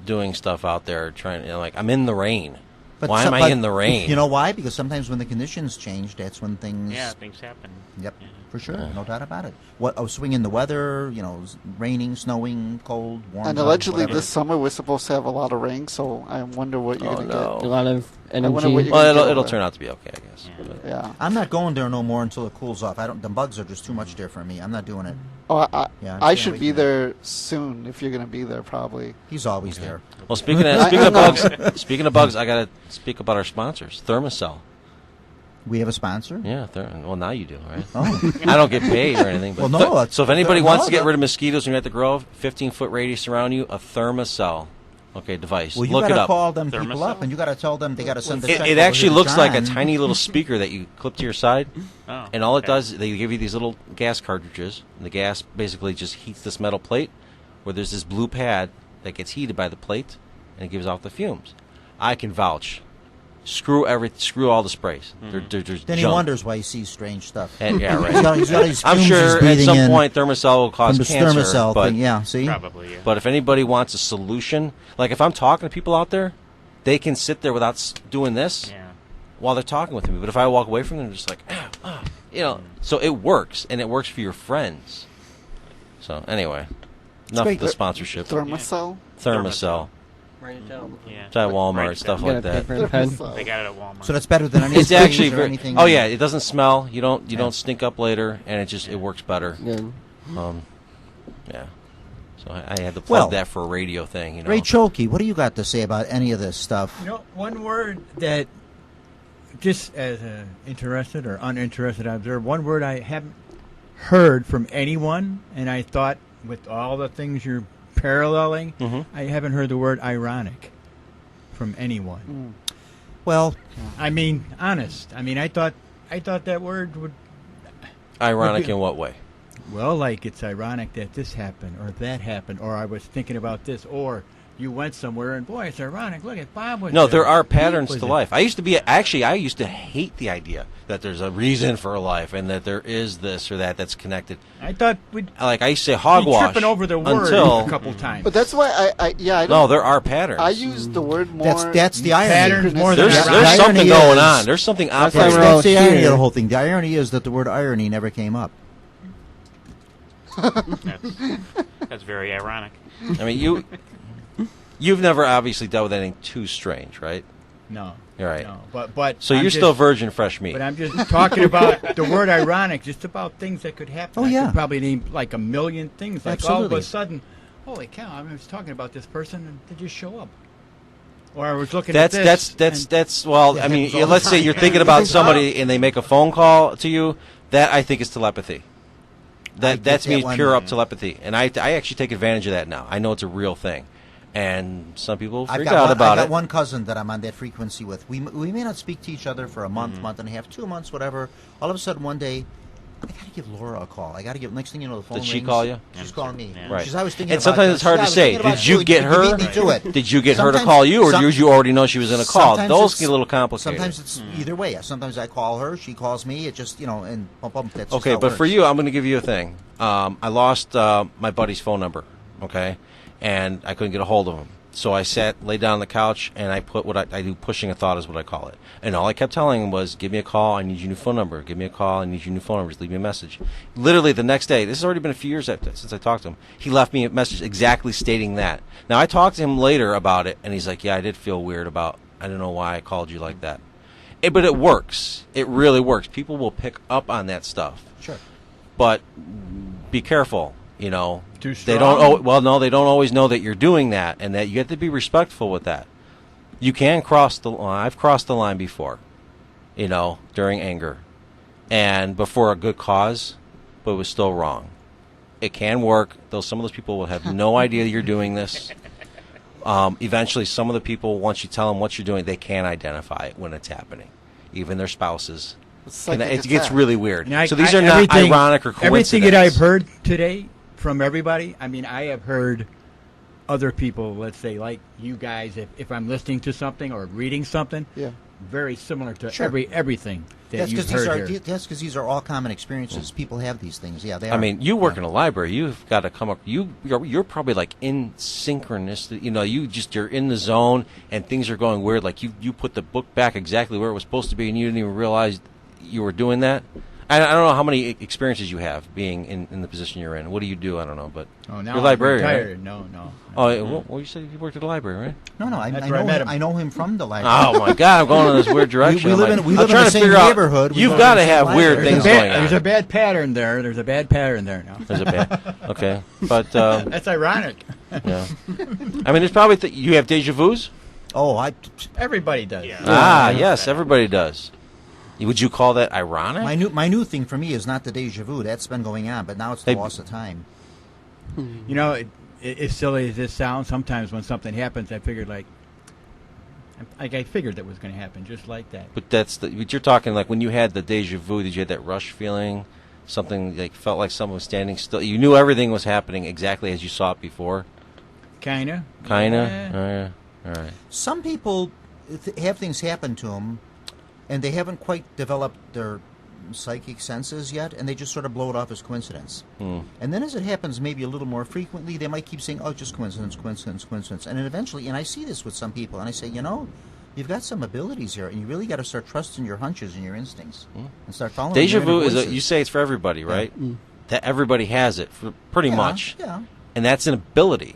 doing stuff out there, trying, I'm in the rain. but Why some- am I but in the rain? You know why? Because sometimes when the conditions change, that's when things. Yeah, things happen. Yep, Yeah. for sure, no doubt about it. Swing in the weather, raining, snowing, cold, warm. and allegedly this summer we're supposed to have a lot of rain, so I wonder what you're going to no. A lot of wonder what energy. you- Well, it'll turn out to be okay, I guess. Yeah. But- get. Yeah. I'm not going there no more until it cools off. The bugs are just too much there for me. I'm not doing it. Oh, Yeah, I'm I staying should away be from there soon if you're going to be there, probably. He's always there. Well, speaking of bugs, I gotta speak about our sponsors, Thermacell. We have a sponsor. Yeah, well now you do, right? Oh, I don't get paid or anything. But Well, no, it's- so if anybody no, wants to get no. rid of mosquitoes when you're at the Grove, 15-foot radius around you, a Thermacell, device. well, you Look it gotta up. call them people Thermacell? up, and you gotta tell them they gotta send the check. It over actually to looks like a John. tiny little speaker that you clip to your side, Oh, and all it okay. does, they give you these little gas cartridges, and the gas basically just heats this metal plate, where there's this blue pad that gets heated by the plate, and it gives off the fumes. I can vouch. Screw all the sprays. They're just Then he junk. wonders why he sees strange stuff. And, yeah, He's got right. these I'm fumes sure he's at breathing some in point Thermacell will cause from this cancer. Thermacell but, thing. Yeah, see. Probably, yeah. but if anybody wants a solution, like if I'm talking to people out there, they can sit there without doing this Yeah. while they're talking with me. But if I walk away from them, they're just like, so it works, and it works for your friends. So anyway, enough great. of the sponsorship. Thermacell? Thermacell. Write it down. Yeah. It's at Walmart, Right, stuff You like got a that. paper and pen? They got it at Walmart. So that's better than any. It's actually or very. anything. Oh yeah, it doesn't smell. You don't stink up later, and it works better. Good. Yeah. So I had to plug Well, that for a radio thing. Ray Choltke, what do you got to say about any of this stuff? One word that, just as an interested or uninterested observer, one word I haven't heard from anyone, and I thought with all the things you're paralleling, I haven't heard the word ironic from anyone. Well, I mean, honest. I mean, I thought that word would. Ironic in what way? Well, like it's ironic that this happened or that happened, or I was thinking about this, or you went somewhere and boy, it's ironic. Look at Bob was No, there. there are Pete patterns was to there. life. I used to hate the idea that there's a reason for life and that there is this or that's connected. I thought we'd Like I used to say be hogwash tripping over the word until a couple times. But that's why I don't. no, there are patterns. I use the word more. that's the irony. patterns more than there's ironic. The something irony going is- on. There's something That's why operating. we're all That's the irony here. of the whole thing. The irony is that the word irony never came up. That's very ironic. I mean, you've never obviously dealt with anything too strange, right? No, You're right. no. But So I'm you're just- still virgin fresh meat. But I'm just talking about the word ironic, just about things that could happen. Oh, I yeah. could probably name like a million things. Like all of Absolutely. a sudden, holy cow! I was talking about this person and they just show up. Or I was looking at this. That's well. Yeah, I mean, happens all the let's say time. you're thinking about somebody and they make a phone call to you. That I think is telepathy. I get That's me that one. pure up telepathy, and I actually take advantage of that now. I know it's a real thing, and some people freak out about I've got it. one cousin that I'm on that frequency with. We may not speak to each other for a month, month and a half, 2 months, whatever. All of a sudden, one day, I got to give Laura a call. Next thing you know, the phone Did she rings. call you? She's calling me. Yeah. Right. She's always thinking And about sometimes this. it's hard Yeah, I to was say. thinking about Did you get You her? beat me to it. Did you get her to Sometimes- call you, or some- did you already know she was going to call? Sometimes Those it's- get a little complicated. Sometimes it's either way. Sometimes I call her, she calls me. It just, and bump, bump. That's just Okay, how it but for works. you, I'm going to give you a thing. I lost my buddy's phone number, okay, and I couldn't get a hold of him. So I laid down on the couch, and I put what I do, pushing a thought is what I call it. And all I kept telling him was, give me a call, I need your new phone number. Give me a call, I need your new phone number. Just leave me a message. Literally the next day, this has already been a few years since I talked to him, he left me a message exactly stating that. Now, I talked to him later about it, and he's like, yeah, I did feel weird about, I don't know why I called you like that. But it works. It really works. People will pick up on that stuff. Sure. But be careful. You know, Too they strong? they don't always know that you're doing that, and that you have to be respectful with that. You can cross the line. I've crossed the line before, you know, during anger, and before a good cause, but it was still wrong. It can work, though. Some of those people will have no idea you're doing this. Eventually, some of the people, once you tell them what you're doing, they can identify it when it's happening, even their spouses. It gets really weird. So these are not ironic or coincidental. Everything that I've heard today from everybody, I mean, I have heard other people, let's say, like you guys, if I'm listening to something or reading something, very similar to everything that you've heard here. That's because these are all common experiences. People have these things. Yeah, they are. I mean, you work in a library. You've got to come up. You're probably like in synchronous. You know, you're in the zone, and things are going weird. Like you put the book back exactly where it was supposed to be, and you didn't even realize you were doing that. I don't know how many experiences you have being in the position you're in. What do you do? I don't know, but now you're a librarian, retired. right? No. Oh, well, you said you worked at a library, right? No, I know him from the library. Oh my God, I'm going in this weird direction. We live in the same neighborhood. You've got to have weird things going on. There's a bad pattern there. There's a bad pattern there now. There's a bad. Okay, but that's ironic. Yeah. I mean, there's probably you have deja vus. Oh, everybody does. Yeah. Yes, everybody does. Would you call that ironic? My new thing for me is not the deja vu. That's been going on, but now it's the loss of time. You know, as silly as this sounds, sometimes when something happens, I figured I figured that was going to happen just like that. But but you're talking like when you had the deja vu, did you have that rush feeling? Something like felt like someone was standing still. You knew everything was happening exactly as you saw it before. Kinda. Yeah. All right. Some people have things happen to them, and they haven't quite developed their psychic senses yet, and they just sort of blow it off as coincidence. And then as it happens maybe a little more frequently, they might keep saying, oh, just coincidence. And then eventually, and I see this with some people, and I say, you've got some abilities here, and you really got to start trusting your hunches and your instincts and start following Deja your vu inner voices. you say it's for everybody, right? That everybody has it, pretty much. Yeah. And that's an ability.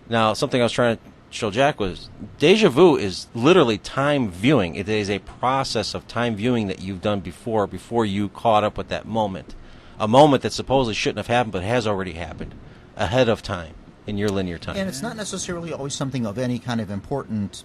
Now, something I was trying to show Jack was deja vu is literally time viewing. It is a process of time viewing that you've done before you caught up with that moment. A moment that supposedly shouldn't have happened but has already happened ahead of time in your linear time. And it's not necessarily always something of any kind of important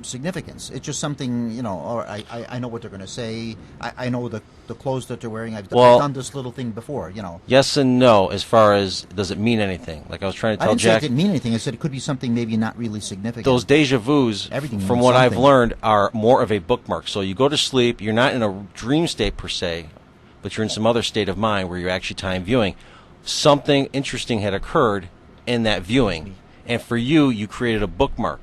significance. It's just something, or I know what they're going to say. I know the clothes that they're wearing. I've done this little thing before, Yes and no, as far as does it mean anything? Like I was trying to tell I didn't Jack. say it didn't mean anything. I said it could be something maybe not really significant. Those deja vus, from what I've learned, are more of a bookmark. So you go to sleep, you're not in a dream state per se, but you're in some other state of mind where you're actually time viewing. Something interesting had occurred in that viewing, and for you created a bookmark.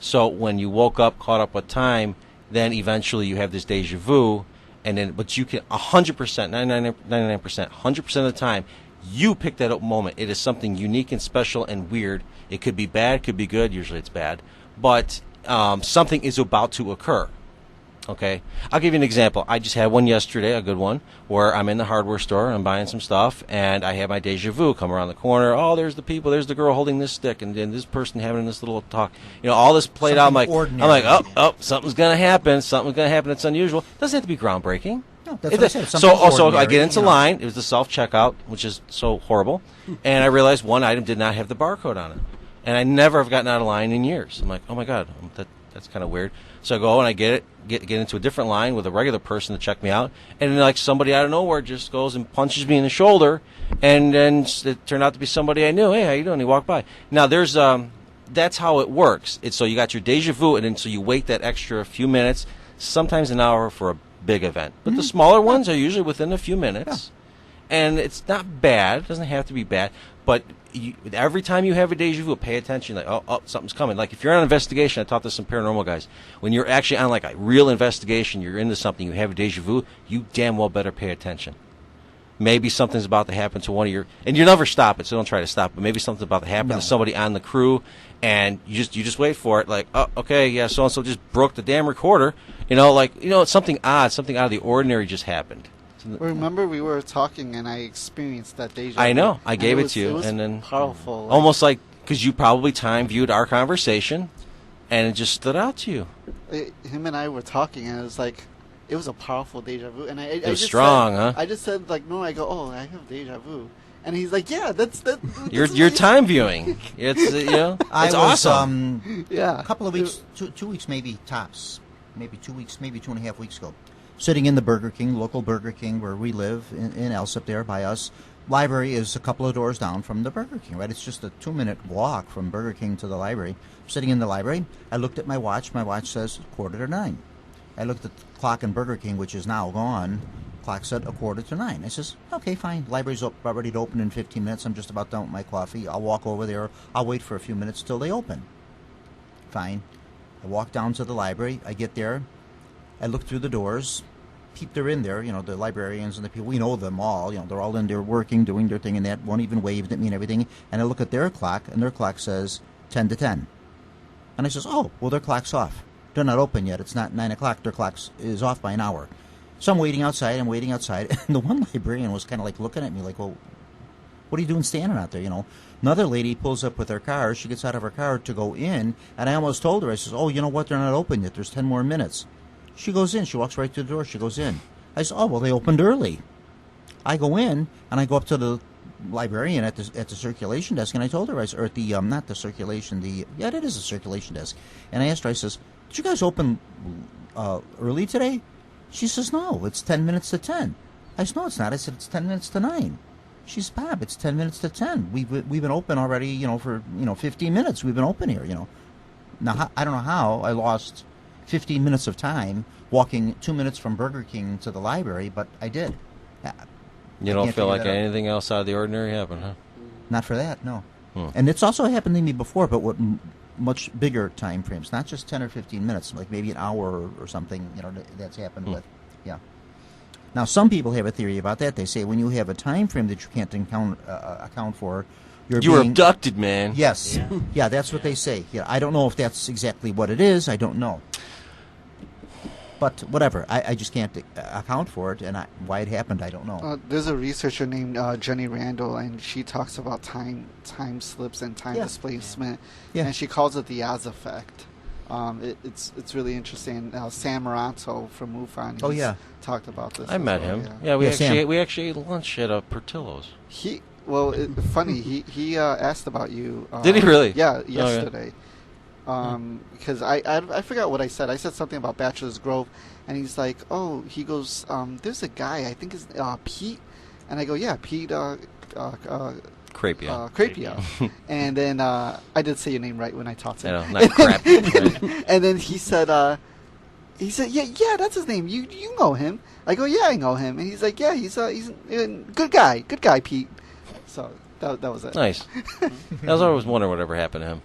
So when you woke up, caught up with time, then eventually you have this deja vu, but you can 100%, 99%, 100% of the time, you pick that up moment. It is something unique and special and weird. It could be bad, could be good. Usually it's bad, but something is about to occur. Okay, I'll give you an example. I just had one yesterday, a good one, where I'm in the hardware store, I'm buying some stuff, and I have my deja vu come around the corner. Oh, there's the people, there's the girl holding this stick, and then this person having this little talk. All this played out. I'm like, oh, something's going to happen. Something's going to happen. It's unusual. Doesn't have to be groundbreaking. No, that's what I said. So I get into line. It was the self-checkout, which is so horrible, and I realized one item did not have the barcode on it, and I never have gotten out of line in years. I'm like, oh my God, that's kind of weird. So I go and I get into a different line with a regular person to check me out, and then somebody out of nowhere just goes and punches me in the shoulder, and then it turned out to be somebody I knew. Hey, how you doing? He walked by. Now there's that's how it works. So you got your deja vu, and then so you wait that extra few minutes, sometimes an hour for a big event, but the smaller ones are usually within a few minutes, and it's not bad. It doesn't have to be bad, but every time you have a deja vu, pay attention. Like, oh, something's coming. Like if you're on an investigation, I taught this some paranormal guys. When you're actually on like a real investigation, you're into something, you have a deja vu, you damn well better pay attention. maybe something's about to happen to one of your, and you never stop it, so don't try to stop it. Maybe something's about to happen to somebody on the crew, and you just wait for it. Like, oh, okay, yeah, so and so just broke the damn recorder. It's something odd, something out of the ordinary just happened. Remember, we were talking, and I experienced that deja vu. I know. I gave it to you, it was and then powerful. almost like because you probably time viewed our conversation, and it just stood out to you. Him and I were talking, and it was like, it was a powerful deja vu. And it was strong, huh? I just said, like, no, I go, oh, I have deja vu. And he's like, yeah, that's You're time viewing. It's it's awesome. Yeah. A couple of weeks, 2 weeks maybe tops, maybe 2 weeks, maybe 2.5 weeks ago, sitting in the Burger King, local Burger King where we live in Elsip there by us. Library is a couple of doors down from the Burger King, right? It's just a 2-minute walk from Burger King to the library. Sitting in the library, I looked at my watch. My watch says 8:45. I looked at the clock in Burger King, which is now gone. Clock said 8:45. I says, okay, fine. Library's about ready to open in 15 minutes. I'm just about done with my coffee. I'll walk over there. I'll wait for a few minutes till they open. Fine. I walk down to the library. I get there. I look through the doors. They're in there, the librarians and the people. We know them all. They're all in there working, doing their thing and that. One even waved at me and everything. And I look at their clock, and their clock says 10 to 10. And I says, oh, well, their clock's off. They're not open yet. It's not 9 o'clock. Their clock is off by an hour. So I'm waiting outside. And the one librarian was kind of like looking at me like, well, what are you doing standing out there, Another lady pulls up with her car. She gets out of her car to go in. And I almost told her, I says, oh, you know what? They're not open yet. There's 10 more minutes. She goes in. She walks right through the door. She goes in. I said, oh, well, they opened early. I go in, and I go up to the librarian at the circulation desk, and I told her, or at the, not the circulation, it is a circulation desk. And I asked her, I says, did you guys open early today? She says, no, it's 10 minutes to 10. I said, no, it's not. I said, it's 10 minutes to 9. She says, Bob, it's 10 minutes to 10. We've been open already, for, 15 minutes. We've been open here, Now, I don't know how I lost 15 minutes of time walking 2 minutes from Burger King to the library, but I did. You don't feel like anything else out of the ordinary happened, huh? Not for that, no. And it's also happened to me before, but what much bigger time frames, not just 10 or 15 minutes, like maybe an hour or something, that's happened with. Yeah. Now, some people have a theory about that. They say when you have a time frame that you can't account for, you were abducted, man. Yes. Yeah, that's what they say. Yeah, I don't know if that's exactly what it is. I don't know. But whatever, I just can't account for it, and why it happened, I don't know. There's a researcher named Jenny Randall, and she talks about time slips and time displacement, and she calls it the Oz effect. It's really interesting. Sam Moranto from MUFON talked about this. I met him. Yeah, we actually ate lunch at Portillo's. Funny. He asked about you. Did he really? Yeah, yesterday. Because I forgot what I said. I said something about Bachelor's Grove, and he's like, oh, he goes, there's a guy, I think it's Pete, and I go, yeah, Pete, Crapia. And then I did say your name right when I talked to him. I know, not crap. Right. And then he said, yeah, that's his name. You know him. I go, yeah, I know him. And he's like, yeah, he's a good guy, Pete. So that was it. Nice. I was always wondering whatever happened to him.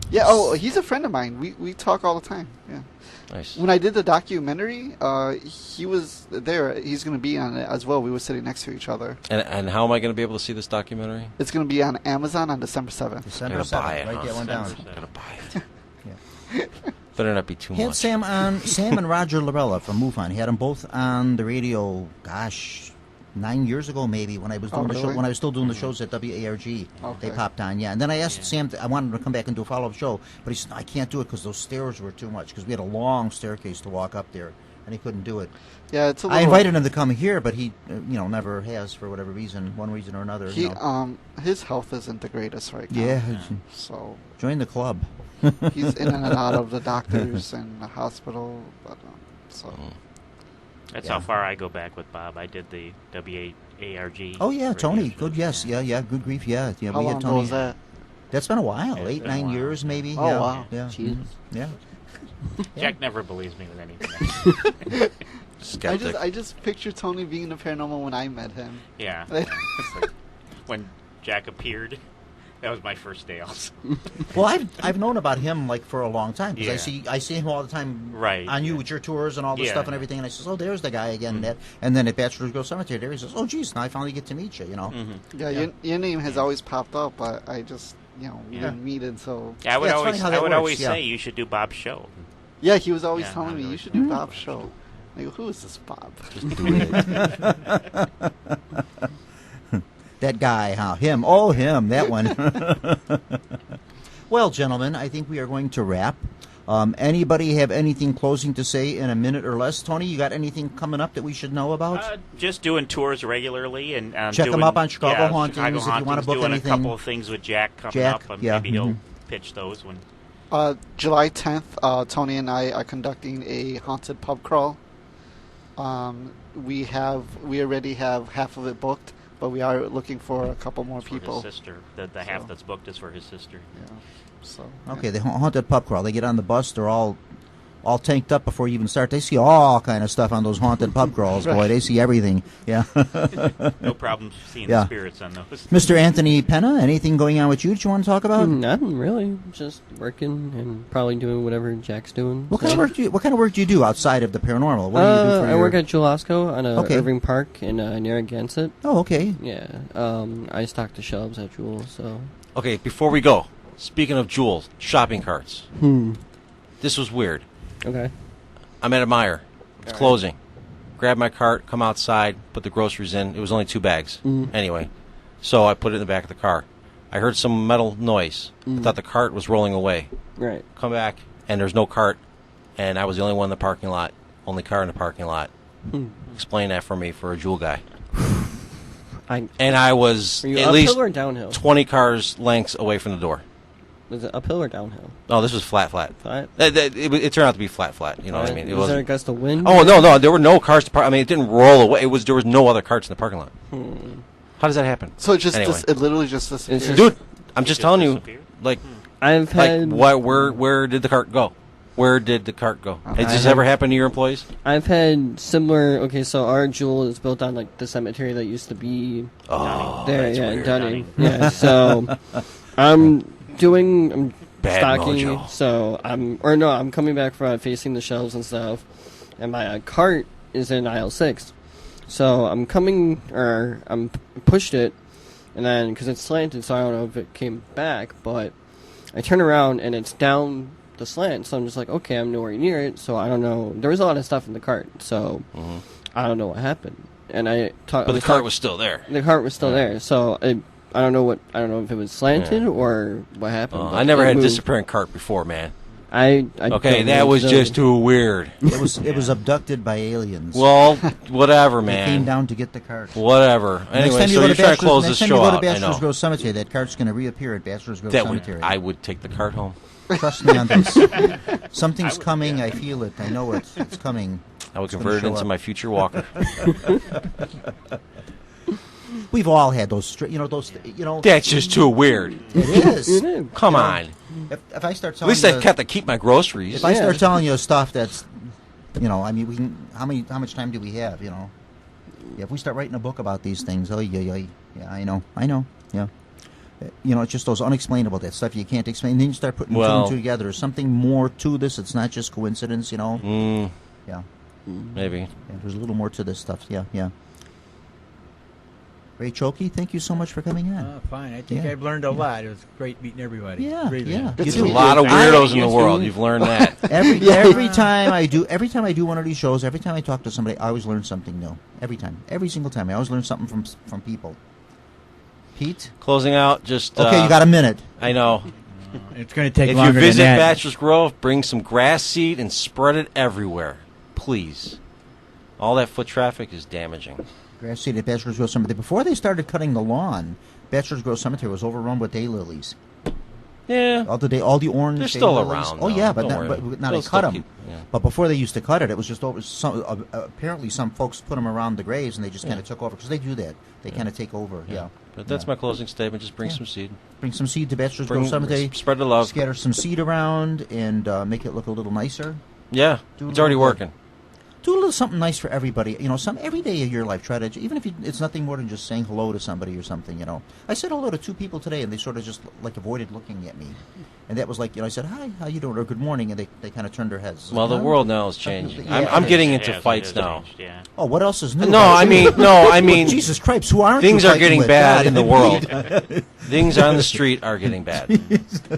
Yeah, he's a friend of mine. We talk all the time. Yeah. Nice. When I did the documentary, he was there. He's going to be on it as well. We were sitting next to each other. And how am I going to be able to see this documentary? It's going to be on Amazon on December 7th. December 7th. Buy it, write that one down. I'm going to buy it. Better not be too Had much. Sam and Roger Lorella from MUFON. He had them both on the radio, 9 years ago maybe, when I was doing the show, when I was still doing the shows at WARG. Okay. They popped on, and then I asked Sam, I wanted him to come back and do a follow-up show, but he said, no, I can't do it because those stairs were too much, because we had a long staircase to walk up there, and he couldn't do it. Yeah, it's a little... I invited him to come here, but he, never has for whatever reason, one reason or another. His health isn't the greatest right now. Yeah. So join the club. He's in and out of the doctors and the hospital, but That's how far I go back with Bob. I did the WARG. Oh, yeah, Tony. Good, yes. Yeah, good grief, yeah. How long ago was that? That's been a while. 8, 9 years, maybe. Oh, yeah. wow. Yeah. Jesus. Yeah. Jack never believes me with anything. Skeptic. I just picture Tony being a paranormal when I met him. Yeah. It's like when Jack appeared That was my first day also. Well, I've known about him like for a long time because Yeah. I see him all the time Right, on you yeah. with your tours and all this Yeah, stuff and yeah. everything. And I says, oh, there's the guy again. And then at Bachelor's Grove Cemetery, there he says, oh, geez, now I finally get to meet you. You know. Mm-hmm. Yeah, your name has always popped up, but I just we Yeah. didn't meet it. So Yeah, I would Yeah, it's always, funny how that I would works, always yeah. say you should do Bob's show. yeah, he was always Yeah, telling I'd me you always should do do Bob's Bob's show. I go, who is this Bob? Just do it. That guy, huh? Him. Oh, him. That one. Well, gentlemen, I think we are going to wrap. Anybody have anything closing to say in a minute or less? Tony, you got anything coming up that we should know about? Just doing tours regularly and Check doing, them up on Chicago Hauntings Chicago if you wanna Hauntings, book doing anything. a couple of things with Jack coming Jack, up. yeah, Maybe he'll mhm. pitch those when. July 10th, Tony and I are conducting a haunted pub crawl. We already have half of it booked, but we are looking for a couple more For people. his sister. The half So. that's booked is for his sister. Yeah. So Okay, the haunted pub crawl. They get on the bus. They're all tanked up before you even start. They see all kind of stuff on those haunted pub crawls. Boy, they see everything. Yeah. No problems seeing Yeah. the spirits on those. Mr. Anthony Pena, anything going on with you that you want to talk about? Nothing really. Just working and probably doing whatever Jack's doing. What kind of work do you do outside of the paranormal? What do you do for I your... work at Julasco on Okay. Irving Park in Narragansett. Oh, okay. Yeah. I stock the shelves at Jewel, so. Okay, before we go, speaking of Jewels, shopping carts. This was weird. Okay. I'm at a Meijer. It's closing. Grab my cart, come outside, put the groceries in. It was only 2 bags. Anyway, so I put it in the back of the car. I heard some metal noise. I thought the cart was rolling away. Right. Come back, and there's no cart, and I was the only one in the parking lot. Only car in the parking lot. Explain that for me for a Jewel guy. And I was Were you at uphill least or downhill? 20 cars lengths away from the door. Was it uphill or downhill? Oh, this was flat. Flat? It turned out to be flat. You know what I mean? It was there a wasn't. gust of wind? Oh no, there were no cars to park. I mean, it didn't roll away. There was no other carts in the parking lot. How does that happen? So it just Anyway. it literally just disappeared. It's just- Dude, I'm just Just telling you, disappeared? like I've had where did the cart go? Where did the cart go? Has this ever happened to your employees? I've had similar. Okay, so our Jewel is built on like the cemetery that used to be Oh, there. that's Yeah, weird, Dunning. Dunning. Yeah, so I'm Bad stocking. mojo. So I'm coming back from facing the shelves and stuff, and my cart is in aisle 6. So I'm pushed it, and then because it's slanted, so I don't know if it came back, but I turn around and it's down the slant, so I'm just like, okay, I'm nowhere near it, so I don't know. There was a lot of stuff in the cart, so I don't know what happened. And But the cart was still there. The cart was still there, so I don't know if it was slanted or what happened. but I never it had a moved. disappearing cart before, man. I Okay, don't that know, was so- just too weird. It was abducted by aliens. Well, whatever, They came man. down to get the cart. Whatever. Anyway, so you're trying to close this next time show you go to out. I Bachelor's know. Grove Cemetery, that cart's going to reappear at Bachelor's Grove That would, Cemetery. I would take the cart home. Trust me on this. Something's coming. I feel it. I know it. It's coming. I would It's gonna convert it show into up. my future walker. We've all had those. That's just too weird. It is. Come on. If I start At telling least you, I got to keep my groceries. if I start telling you stuff that's, I mean, we can. How much time do we have? Yeah, if we start writing a book about these things, yeah, I know, yeah. It's just those unexplainable, that stuff you can't explain. Then you start putting two and two together. There's something more to this. It's not just coincidence, Yeah. Maybe. Yeah, there's a little more to this stuff. Yeah. Ray Choltke, thank you so much for coming on. Fine. I think Yeah. I've learned a lot. It was great meeting everybody. Yeah, Really. yeah. You There's do. a lot of weirdos in the world. You've learned that. Every time I do one of these shows, every time I talk to somebody, I always learn something new. Every single time, I always learn something from people. Pete, Closing out, just... okay, you got a minute. I know. It's going to take If you longer visit than that. Bachelor's Grove, bring some grass seed and spread it everywhere. Please. All that foot traffic is damaging. Grass seed at Bachelor's Grove Cemetery. Before they started cutting the lawn, Bachelor's Grove Cemetery was overrun with daylilies. Yeah. All the orange. They're still daylilies. around, Oh though. yeah, but Don't worry. now They'll they cut still them. keep- yeah. But before they used to cut it, it was just over. Apparently, some folks put them around the graves, and they just kind of took over because they do that. They kind of take over. Yeah. But that's my closing statement. Just bring some seed. Bring some seed to Bachelor's Grove Cemetery. Spread the love. Scatter some seed around and make it look a little nicer. Yeah. Do a It's already little working. Do a little something nice for everybody. Every day of your life, try to, even if it's nothing more than just saying hello to somebody or something. I said hello to 2 people today, and they sort of just like avoided looking at me, and that was like, I said hi, how you doing, or good morning, and they kind of turned their heads. Well, like, the world now is changing. Yeah, I'm getting It into has fights now. changed, yeah. Oh, what else is new? No, I mean, Well, Jesus Christ, who aren't things you are fighting getting with? bad God, in the world. Things on the street are getting bad.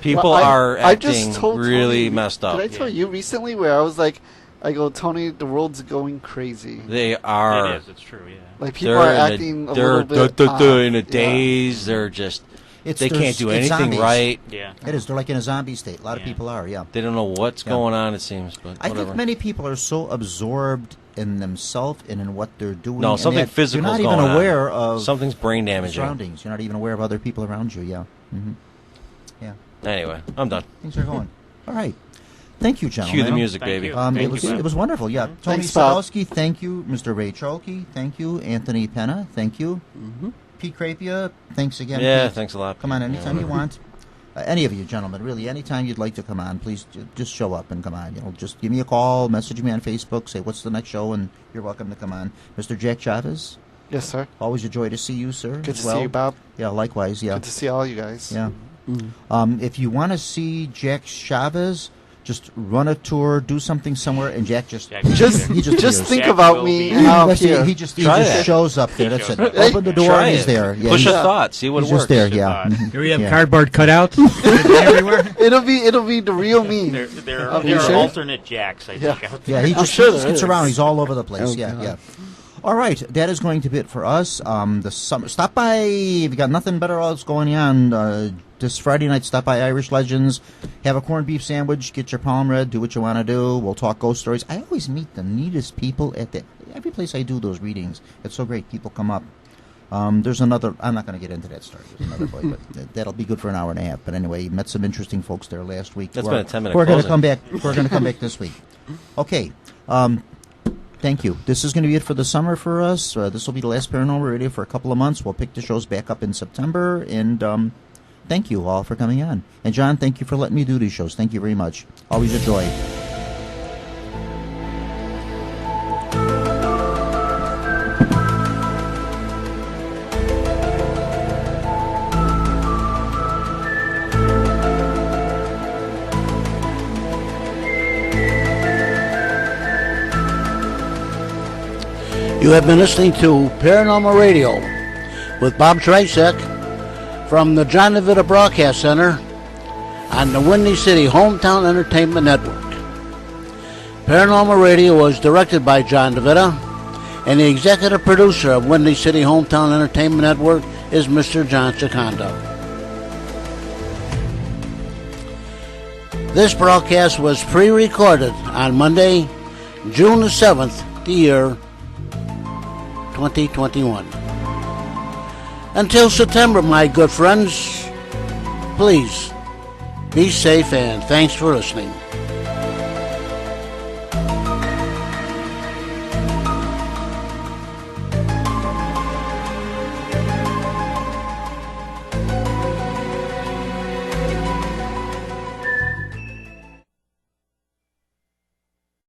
People are I just acting told really Tony, messed up. Did I tell you recently where I was like, I go, Tony, the world's going crazy. They are. It is. It's true. Yeah. Like people are acting a little bit in a odd. daze. They're just. They can't do it's anything zombies. right. Yeah. It is. They're like in a zombie state. A lot of Yeah. people are. Yeah. They don't know what's going on. It seems, but I whatever. think many people are so absorbed in themselves and in what they're doing. No, and something that physical's You're not even going on. aware of Something's brain damaging. surroundings. You're not even aware of other people around you. Yeah. Mm-hmm. Yeah. Anyway, I'm done. Things are going. All right. Thank you, gentlemen. Cue the music, Thank baby. you. It was wonderful. Yeah. Tony Thanks, Bob. Szabelski, thank you. Mr. Ray Choltke, thank you. Anthony Pena, thank you. Mm-hmm. Pete Crapia, thanks again. Yeah, Pete. thanks a lot. Come on anytime Yeah. you want. Any of you gentlemen, really, anytime you'd like to come on, please just show up and come on. Just give me a call, message me on Facebook, say what's the next show, and you're welcome to come on. Mr. Jack Chavez, Yes, sir. always a joy to see you, sir. Good as to well. see you, Bob. Yeah, likewise. Yeah, Good to see all you guys. yeah. Mm-hmm. If you want to see Jack Chavez, just run a tour, do something somewhere, and Jack just Jack Just, will He just just appears. think Jack about will me be- and I'll That's it. appear. He just Try it. shows up there. He That's shows it. up. Open the door Try and he's it. there. Yeah, Push he's, a thought. See what he's works. just there. Push a Yeah. thought. Mhm. Do we have Yeah. cardboard cutouts everywhere? It'll be the real me. There Are you are sure? alternate Jacks, I Yeah. think, out Yeah, there. he I'm just, sure he just there gets is. around. He's all over the place. Oh, yeah, God. yeah. All right, that is going to be it for us. The summer. Stop by. If you got nothing better else going on, this Friday night, stop by Irish Legends. Have a corned beef sandwich. Get your palm read. Do what you want to do. We'll talk ghost stories. I always meet the neatest people at every place I do those readings. It's so great. People come up. There's another. I'm not going to get into that story. There's another boy, but that'll be good for an hour and a half. But anyway, met some interesting folks there last week. That's who been are- a 10-minute We're going to closing. come back. We're going to come back this week. Okay. Thank you. This is going to be it for the summer for us. This will be the last Paranormal Radio for a couple of months. We'll pick the shows back up in September. And thank you all for coming on. And John, thank you for letting me do these shows. Thank you very much. Always a joy. You have been listening to Paranormal Radio with Bob Trzeciak from the John DeVita Broadcast Center on the Windy City Hometown Entertainment Network. Paranormal Radio was directed by John DeVita, and the executive producer of Windy City Hometown Entertainment Network is Mr. John Secondo. This broadcast was pre-recorded on Monday, June the 7th, the year 2021. Until September, my good friends, please be safe and thanks for listening.